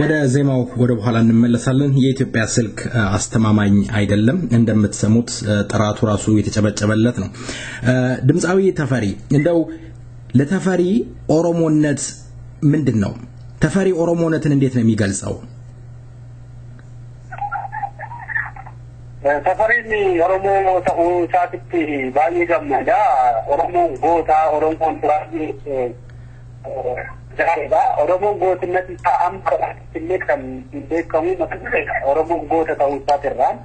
ወደ ዜማው ወደ በኋላ እንመለሳለን የኢትዮጵያ ስልክ አስተማማኝ አይደለም እንደምትሰሙት ጥራቱ ራሱ የተጨበጨበለት ነው ድምጻዊ ተፈሪ እንደው ለተፈሪ ኦሮሞነት ምንድነው ተፈሪ ኦሮሞነትን እንዴት ነው የሚገልጸው ተፈሪኒ ኦሮሞ ተው ሳትቲ ባይ ገመዳ ኦሮሞ ጎታ ኦሮሞ ትራጂ ዛሬባ ኦሮሞ ጎትነት ታአም ከትልከም እንደከሙ መከለ ኦሮሞ ጎታ ተው ሳትራን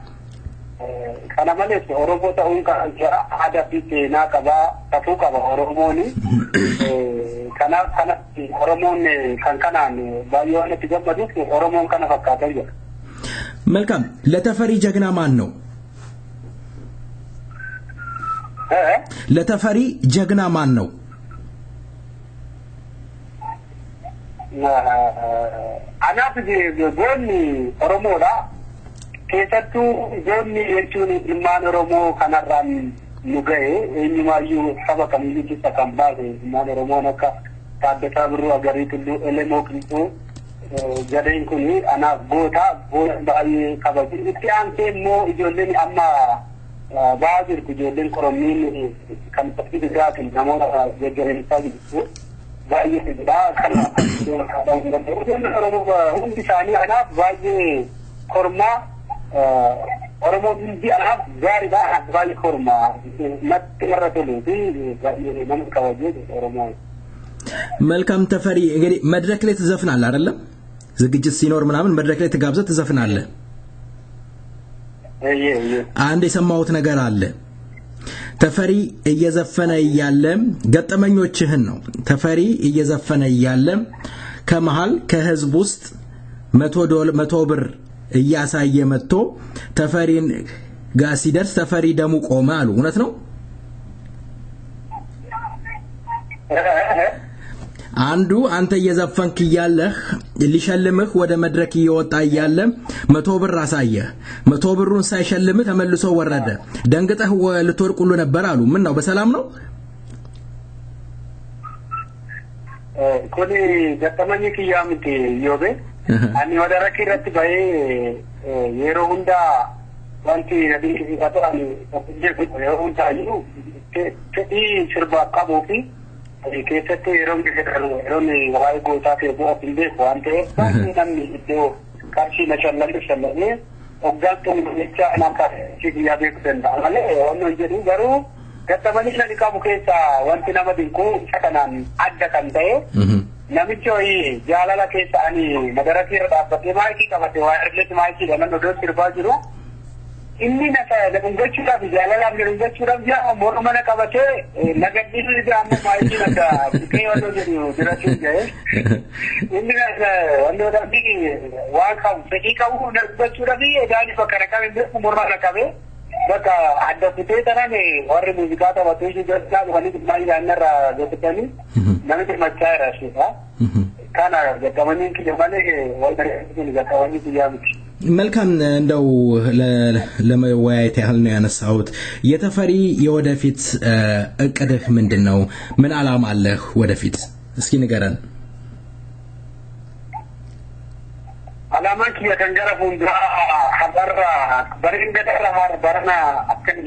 ከነመለስ ኦሮሞ ተው ከአንጀራ አዳፊት ናቀባ ተፉቀባ ኦሮሞኒ ከና ኦሮሞን ከንከናን ባይሆነ ተገመዱት ኦሮሞን ከነ ፈካተየ መልካም ለተፈሪ ጀግና ማን ነው ለተፈሪ ጀግና ማን ነው አናት ጎኒ ኦሮሞዳ ከሰቱ ጎኒ የቹኒ ማን ኦሮሞ ከነራን ኑገይ እኝማዩ ሰበከም ልጅ ተከምባለ ማን ኦሮሞ ነካ ታደታ ብሩ አገሪቱ ኤሌሞክንቱ jadeen kuni ana goota baay'ee kabaju itti aansee immoo ijoolleen amma baay'ee ijoolleen Oromiin kan tokko biraatiin namoota jajjabeessaa jiru baay'ee fida kan Oromoo hundi isaanii anaaf baay'ee korma Oromoo hundi anaaf gaariidha baay'ee korma natti irra toluuti baay'ee nama kabajee Oromoo መልካም ተፈሪ እንግዲህ መድረክ ላይ ተዘፍናል አይደለም ዝግጅት ሲኖር ምናምን መድረክ ላይ ተጋብዘህ ተዘፍናለህ አንድ የሰማሁት ነገር አለ ተፈሪ እየዘፈነ እያለ ገጠመኞችህን ነው ተፈሪ እየዘፈነ እያለ ከመሃል ከህዝብ ውስጥ 100 ብር እያሳየ መጥቶ ተፈሪን ጋር ሲደርስ ተፈሪ ደሙ ቆመ አሉ እውነት ነው አንዱ አንተ እየዘፈንክ እያለህ ሊሸልምህ ወደ መድረክ እየወጣ እያለ 100 ብር አሳየ 100 ብሩን ሳይሸልም ተመልሶ ወረደ ደንግጠህ ልትወርቁሉ ነበር አሉ ምን ነው በሰላም ነው ኮኒ ገጠመኝ ከያምቲ ዮቤ አኒ ወደ ረኪ ረት ባይ የሮ ሁንዳ wanti nabii fi qataan jechuun yeroo hundaa'u fedhii sirbaa qabuu fi keessatti yeroo waa'ee gootaa fi bu'aa hin beeku waan ta'eef namni iddoo qarshii na shallallee hoggaan xumuricha akka guyyaa beekuu danda'a malee waan jedhu garuu gattamanii nani qabu keessaa wanti nama dinquu isa kanaan adda kan ta'e namichi ho'i jaalala keessa ani madarakii irra dhaabbatee maayikii qabate waa ergeetti maayikii dhanan odoo sirbaa jiru inni dhungachuudhaaf jaalalaan dhungachuudhaaf jaa morma mana qabatee nagaddiisuu isaa amma maayikii akka biqee wannoo jedhu jirachuun ga'e inni wannoodhaaf waan qabu fedhii qabu dhungachuudhaaf edaanii bakka rakabee beeku morma mana qabee bakka adda kutee tanan warri muuziqaa taphatuu ishee jalsaa dhufanii maayii naannarraa gootanii namichi machaa irraa sheekaa kana gattamanii kiyya malee wal bareeduun gattamanii kiyyaa miti. መልካም እንደው ለመወያየት ያህል ነው ያነሳሁት የተፈሪ የወደፊት እቅድህ ምንድነው ምን አላማ አለህ ወደፊት እስኪ ንገረን አላማክ የተንገረፉን ሀበራ በረንገደራ በረና አከን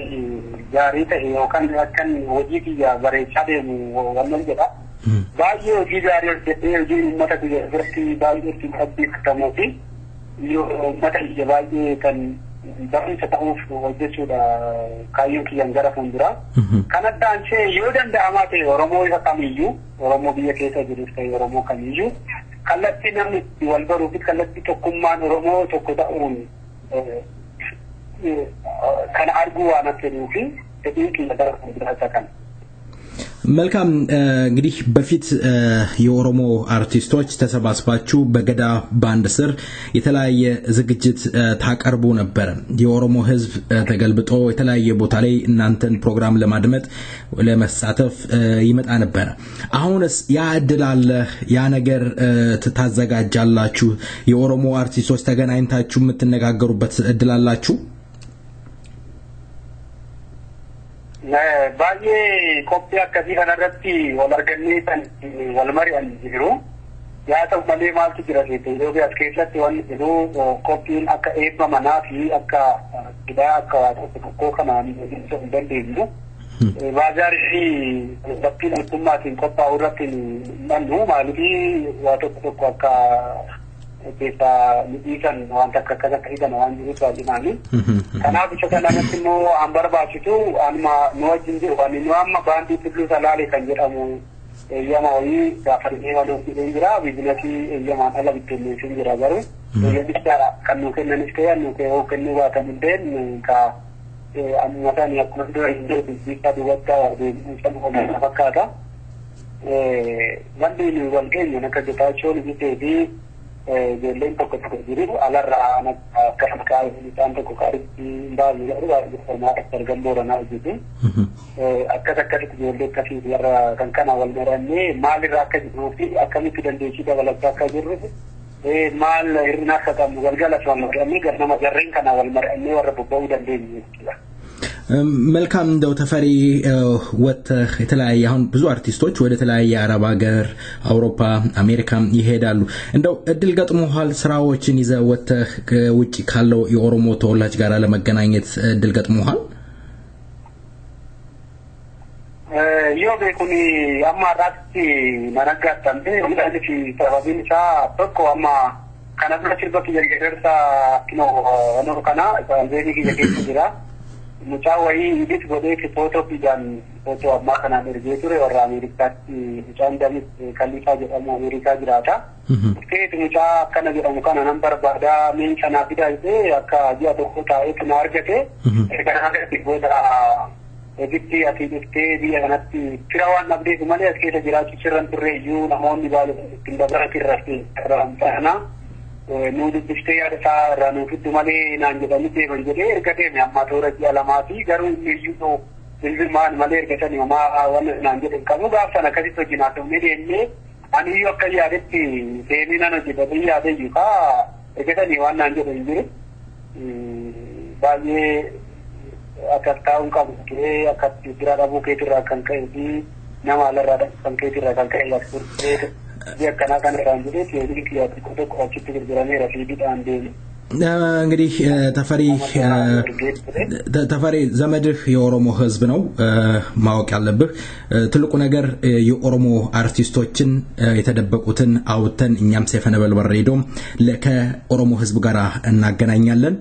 ጃሪተ ይወካን አከን ወጂት ያ በረቻደ ወነን ጀዳ ባየ ወጂ ጃሪር ጀደ ወጂ መተ ጀርሲ ባየ ሲከብክ ተሞቲ yo mata jabaye kan darin sa tauf wajju da kayu kiyan gara fundura kanada anche yo danda amate oromo isa kamiyu oromo biya kesa jiru sai oromo kamiyu kallatti namni walbaru bit kallatti tokkummaan oromo tokko ta'uun kan argu wana tedufi tedin kiyan gara fundura kan መልካም እንግዲህ በፊት የኦሮሞ አርቲስቶች ተሰባስባችሁ በገዳ ባንድ ስር የተለያየ ዝግጅት ታቀርቡ ነበር የኦሮሞ ህዝብ ተገልብጦ የተለያየ ቦታ ላይ እናንተን ፕሮግራም ለማድመጥ ለመሳተፍ ይመጣ ነበር አሁንስ ያ እድል አለ ያ ነገር ተታዘጋጃላችሁ የኦሮሞ አርቲስቶች ተገናኝታችሁ የምትነጋገሩበት እድል አላችሁ baay'ee qophii akkasii kanarratti wal argannee tan wal mari'an jiru yaa ta'u malee maaltu jira jechuudha as keessatti wanni jiru qophiin akka eebba manaa fi akka giddaa akka waa tokko kanaan ibsuu hin dandeenyu baazaarii bakkiin mootummaatiin qophaa'u irratti mannu maaliifii waa tokko akka keessa miidhaan waan takka hidan waan jiru baay'inaan kanaaf isa kanatti immoo an barbaachisu anuma nu wajjin jiru ani nu amma baandii tulluu salaalee kan jedhamu eeyyama wayii gaafannee waloo fideen jira biizinasii eeyyamaan ala bittinneessin jira garuu eeyyamicha kan nu kennanis ta'e nu kennuu kennuu baatan hundeen ka amma isaanii akkuma dura hin jiru biisaa dubatta deebiin sana fakkaata wanti nu wal geenye akka jetaachoon bitee fi ijoolleen tokko jiru alarraa akka isaan tokko kaaritti baay'ee jedhu baay'ee argamboodhanaa hojjetu akkasitti ijoollee akkasii warra kan kana wal marannee maalirraa akka jiruu fi akkamitti dandeettii dabalachaa akka jirru maal hir'ina akka qabnu galgala wal marannee gara nama jarreen kana wal marannee warra bobba'uu dandeenyu jechuudha. መልካም እንደው ተፈሪ ወጥተህ የተለያየ አሁን ብዙ አርቲስቶች ወደ ተለያየ አረብ ሀገር አውሮፓ አሜሪካ ይሄዳሉ እንደው እድል ገጥሞሃል ስራዎችን ይዘህ ወጥተህ ከውጪ ካለው የኦሮሞ ተወላጅ ጋር ለመገናኘት እድል ገጥሞሃል ቤኩኒ አማ ራስቲ መነጋታንቴ ለዚህ ተባቢንሳ ተቆ አማ ከነብለሽ በቂ የገደርሳ ነው ነው ከና አንዴኒ ይገኝ ይችላ ሙጫወይ እንዴት ወዴት ፎቶ ቢዳን ፎቶ አማ ከና ደርጌቱሬ ወራ አሜሪካቲ ጫንዳሚ ከሊፋ ጀጣሙ አሜሪካ ጅራታ ከየት ሙጫ ከነ ጀጣሙ ከና ነምበር ባዳ ምን ከና ቢዳይቴ አካ ጂያ ተቆታ እትና አርገቴ ከናገት ቦዳ egitti ati iftee biyya kanatti firawaan abdeetu malee as keessa jiraachuu sirran turre iyyuu namoonni baay'ee ittiin dabalatti irratti nu dubbiftee yaada isaa irraa nuuf hiddu malee naan jedhanii deeman jedhee erga deeme amma toora ji'a lamaati garuu inni iyyuu bilbilmaan malee ergatanii homaa waan naan jedhan qabu gaaf sana akkasitti wajjin haasofnee deemnee ani iyyuu akka yaadetti deemee nan hojjetanii yaada iyyuu kaa ergatanii waan naan jedhan jiru baay'ee akkaataawwan qabu kee akkatti jira dhabuu keetirraa kan ka'e fi nama alarraa kan keetirraa kan ka'e yakkurtee biyya akkanaa kan irraan jedhee teebii kiyyaatti tokko achitti gurgurameera fi bidhaan deemu እንግዲህ ተፈሪ ዘመድህ የኦሮሞ ህዝብ ነው ማወቅ ያለብህ ትልቁ ነገር የኦሮሞ አርቲስቶችን የተደበቁትን አውተን እኛም ሰይፈነበልባል ሬዲዮ ከኦሮሞ ህዝብ ጋር እናገናኛለን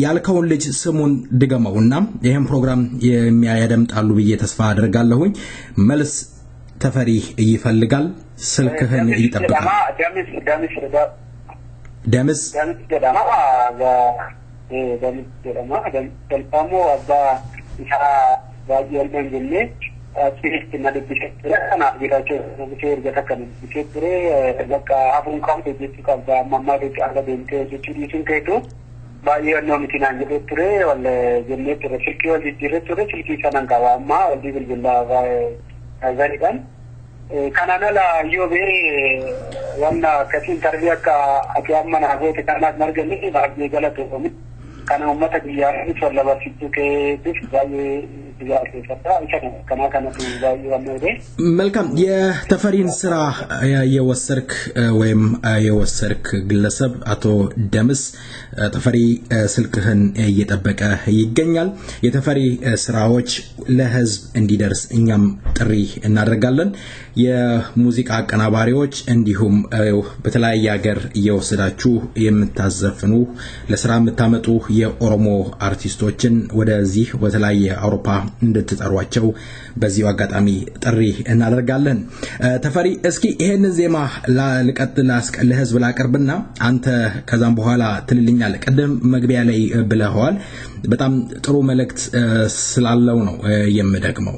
ያልከውን ልጅ ስሙን ድገመውና ይሄን ፕሮግራም የሚያደምጣሉ ብዬ ተስፋ አደርጋለሁኝ መልስ ተፈሪ ይፈልጋል ስልክህን ይጠብቃል ደምስ ደማ ደልፓሞ አባ ኢሳ ባየል መንገኔ አጥሪት ማደብሽራ ጌታቸው ብቻዬን ገተከነ ብቻዬ በቃ አሁን ካምፕ ቤት ካባ ማማዶ ጫላ ደንቴ ጁሪሽን ከይቶ ባየል ነው ሚቲና እንግዲህ ወለ ጀነት ረሽኪ ወል ዲሬክተር ረሽኪ ከናንካባማ ዲብል ብላ አዛሪዳን kananala yobe wanna kasin tarbiyaka akiyamana agote kanat margani baagi galat homi kana ummata biya sallaba fituke bifaye biya kana wanne መልካም የተፈሪን ስራ የወሰርክ ወይም የወሰርክ ግለሰብ አቶ ደምስ ተፈሪ ስልክህን እየጠበቀ ይገኛል የተፈሪ ስራዎች ለህዝብ እንዲደርስ እኛም ጥሪ እናደርጋለን የሙዚቃ አቀናባሪዎች እንዲሁም በተለያየ ሀገር እየወሰዳችሁ የምታዘፍኑ ለስራ የምታመጡ የኦሮሞ አርቲስቶችን ወደዚህ በተለያየ አውሮፓ እንድትጠሯቸው በዚህ አጋጣሚ ጥሪ እናደርጋለን ተፈሪ እስኪ ይሄንን ዜማ ለቀጥል ለህዝብ ላቀርብና አንተ ከዛም በኋላ ትልልኛል ቀደም መግቢያ ላይ ብለኸዋል በጣም ጥሩ መልእክት ስላለው ነው የምደግመው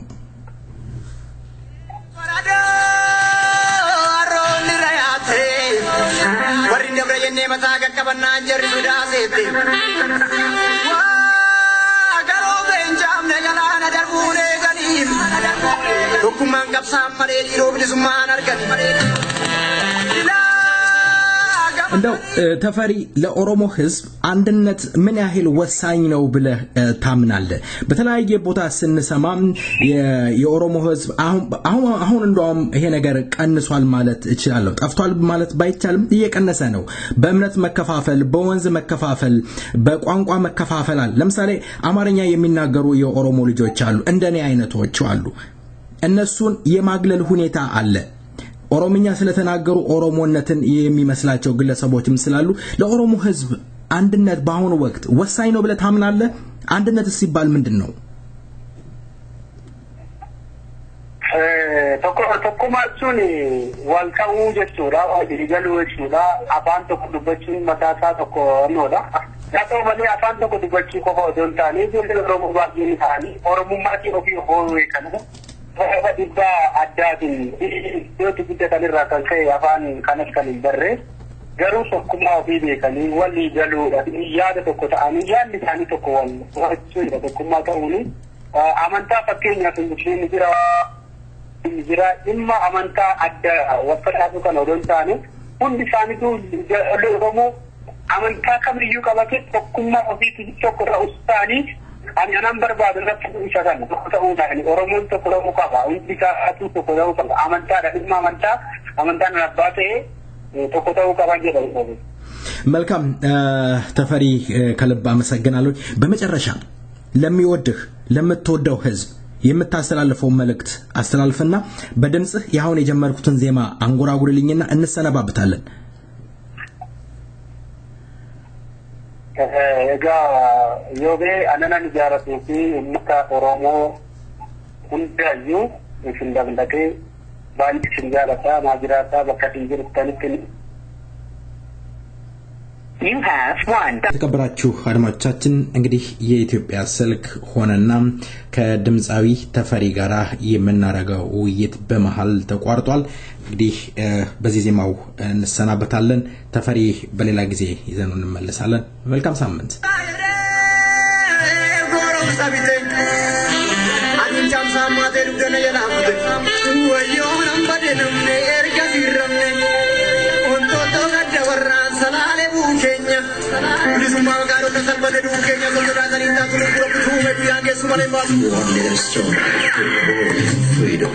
mataga kabana jerri bidasete wa garo benjam ne galana darbune galim dokuman kapsam mare diro bisman argan እንደው ተፈሪ ለኦሮሞ ህዝብ አንድነት ምን ያህል ወሳኝ ነው ብለ ታምናለህ በተለያየ ቦታ ስንሰማ የኦሮሞ ህዝብ አሁን እንደውም ይሄ ነገር ቀንሷል ማለት እችላለሁ ጠፍቷል ማለት ባይቻልም እየቀነሰ ነው በእምነት መከፋፈል በወንዝ መከፋፈል በቋንቋ መከፋፈል አለ ለምሳሌ አማርኛ የሚናገሩ የኦሮሞ ልጆች አሉ እንደኔ አይነቶች አሉ እነሱን የማግለል ሁኔታ አለ ኦሮምኛ ስለተናገሩ ኦሮሞነትን የሚመስላቸው ግለሰቦችም ስላሉ ለኦሮሞ ህዝብ አንድነት በአሁኑ ወቅት ወሳኝ ነው ብለ ታምናለህ አንድነት ሲባል ምንድነው ተቆማቹን ዋልካው ጀቹራ ዲሪጋሉ ጀቹራ አፋን ተቆዱበቹን መታታ ተቆኖዳ ያቶ በለ አፋን ተቆዱበቹ ኮሆዶንታኒ ጀልደሮ ሙባጊኒ ታኒ ኦሮሞማቲ ኦፊ ሆይ ከነ በዲባ አዳድን ዶት ጉዳታን ራካንከ አፋን ከነከን በረ ገሩ ተቆማ ቢቤ ከኒ ወሊ ገሉ ያደ ተቆታኒ ያን ታኒ ተቆወል ወጭ ተቆማ ተውኒ አመንታ ፈከኛ ትንሽን ጅራ ኢማ አመንታ አዳ ወፈታቱ ከኖዶንታኒ ሁንዲ ሳኒቱ ለኦሮሞ አመንታ ከምዩ ቀበከ ተቆማ ኦፊት ተቆራ ኡስታኒ أنا نمبر بعد رفض إشارة تقول يعني أورمون تقول مكافأة وإنتكا أتو تقول مكافأة أمانتا رئيس ما أمانتا نرباته تقول مكافأة جدا መልካም ተፈሪ ከልብ አመሰግናለሁ በመጨረሻ ለሚወድህ ለምትወደው ህዝብ የምታስተላልፈው መልእክት አስተላልፈና በድምጽህ ያሁን የጀመርኩትን ዜማ አንጎራጉርልኝና እንሰነባበታለን ega yobe anana nijaratu fi ummata oromo hundayu isindabndake bandi sinjarata majirata bakatinjir tanikin You have one. ተከብራችሁ አድማጮቻችን እንግዲህ የኢትዮጵያ ስልክ ሆነና ከድምጻዊ ተፈሪ ጋራ የምናረጋው ውይይት በመሃል ተቋርጧል እንግዲህ በዚህ ዜማው እንሰናበታለን ተፈሪ በሌላ ጊዜ ይዘን እንመለሳለን መልካም ሳምንት Freedom.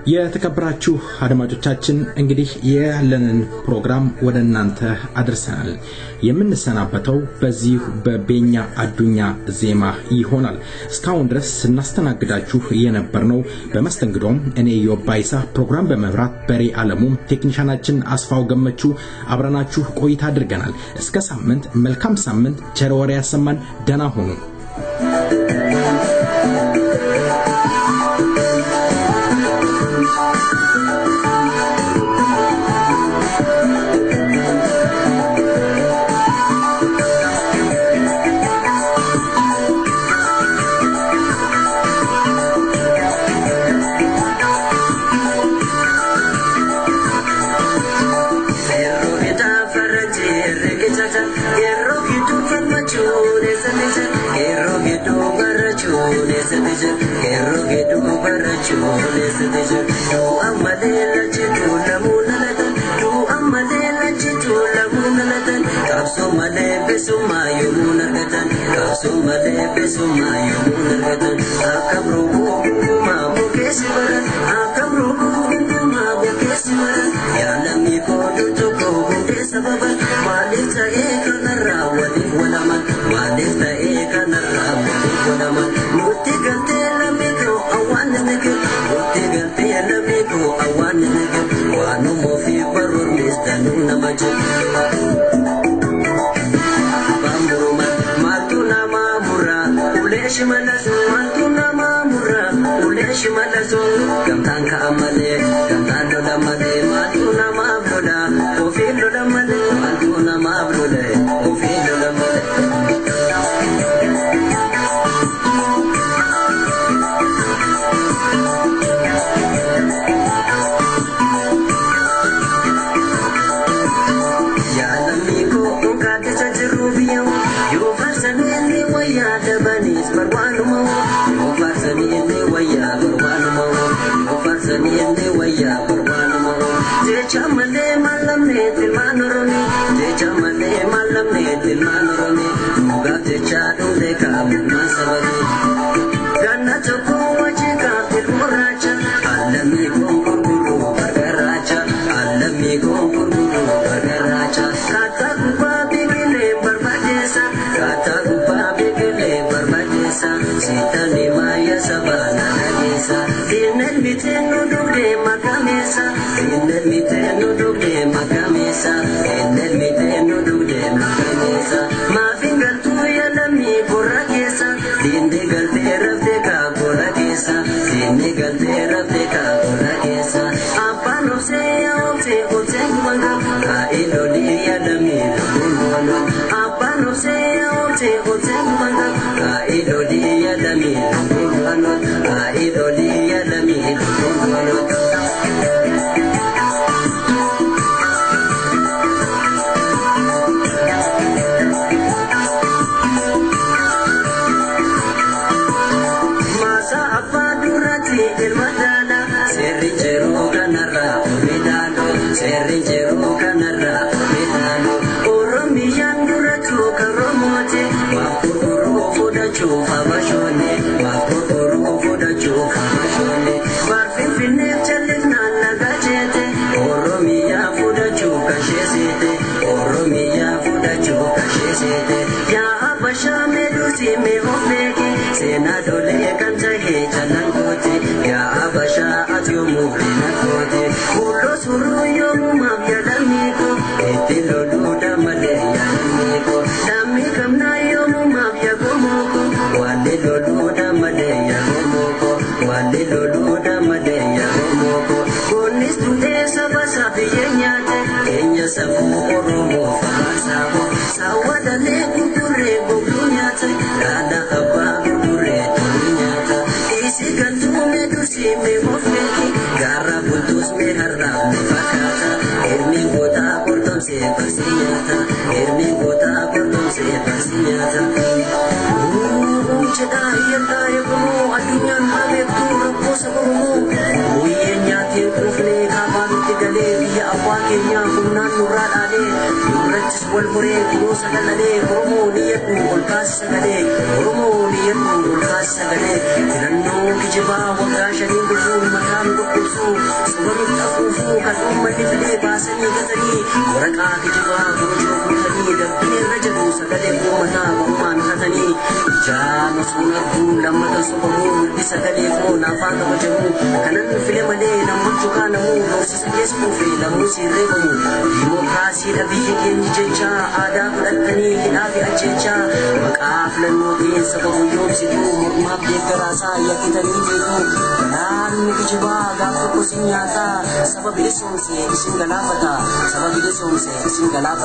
የተከበራችሁ አድማጮቻችን እንግዲህ ያለንን ፕሮግራም ወደ እናንተ አድርሰናል። የምንሰናበተው በዚህ በቤኛ አዱኛ ዜማ ይሆናል። እስካሁን ድረስ ስናስተናግዳችሁ የነበርነው በመስተንግዶም እኔ ዮባይሳ ፕሮግራም በመብራት በሬ ዓለሙ ቴክኒሻናችን አስፋው ገመቹ አብረናችሁ ቆይታ አድርገናል። እስከ ሳምንት መልካም ሳምንት ቸር ወሬ ያሰማን። ደህና ሁኑ። Shimalazo, Antuna Mamura, Ule Shimalazo, Kamtanka Amale. Saniende waya parwana moro Jecha male malam ne tilman roni Jecha male malam ne tilman roni Muga jecha dunde ka muna sabani Gana choko wajika tilmuracha Alami gongurguru bargaracha Alami gongurguru bargaracha Kata gupa bigile barbadesa Kata gupa bigile barbadesa Sita ni maya sabana nagisa Dinel mitenu dugde magamesa Dinel mitenu dugde magamesa Dinel mitenu dugde magamesa Mafingal tuya lami boragesa Dinde galte rafte ka boragesa Dinde galte rafte ka boragesa Apano se yaote ote wanga Ka iloli ya lami lulunduano Apano se yaote ote wanga Ka iloli ya lami lulunduano Ka iloli ya lami lulunduano Demokrasi da biyya keenya jecha aadaa fudhatanii hidhaafi ajjecha maqaa filannootiin saba guyyoomsituu mormaaf deeggaraasaa yakkitanii beekuu naanni kijibaa gaaf tokko si nyaataa saba bilisomse isin galaafata saba bilisomse isin galaafata.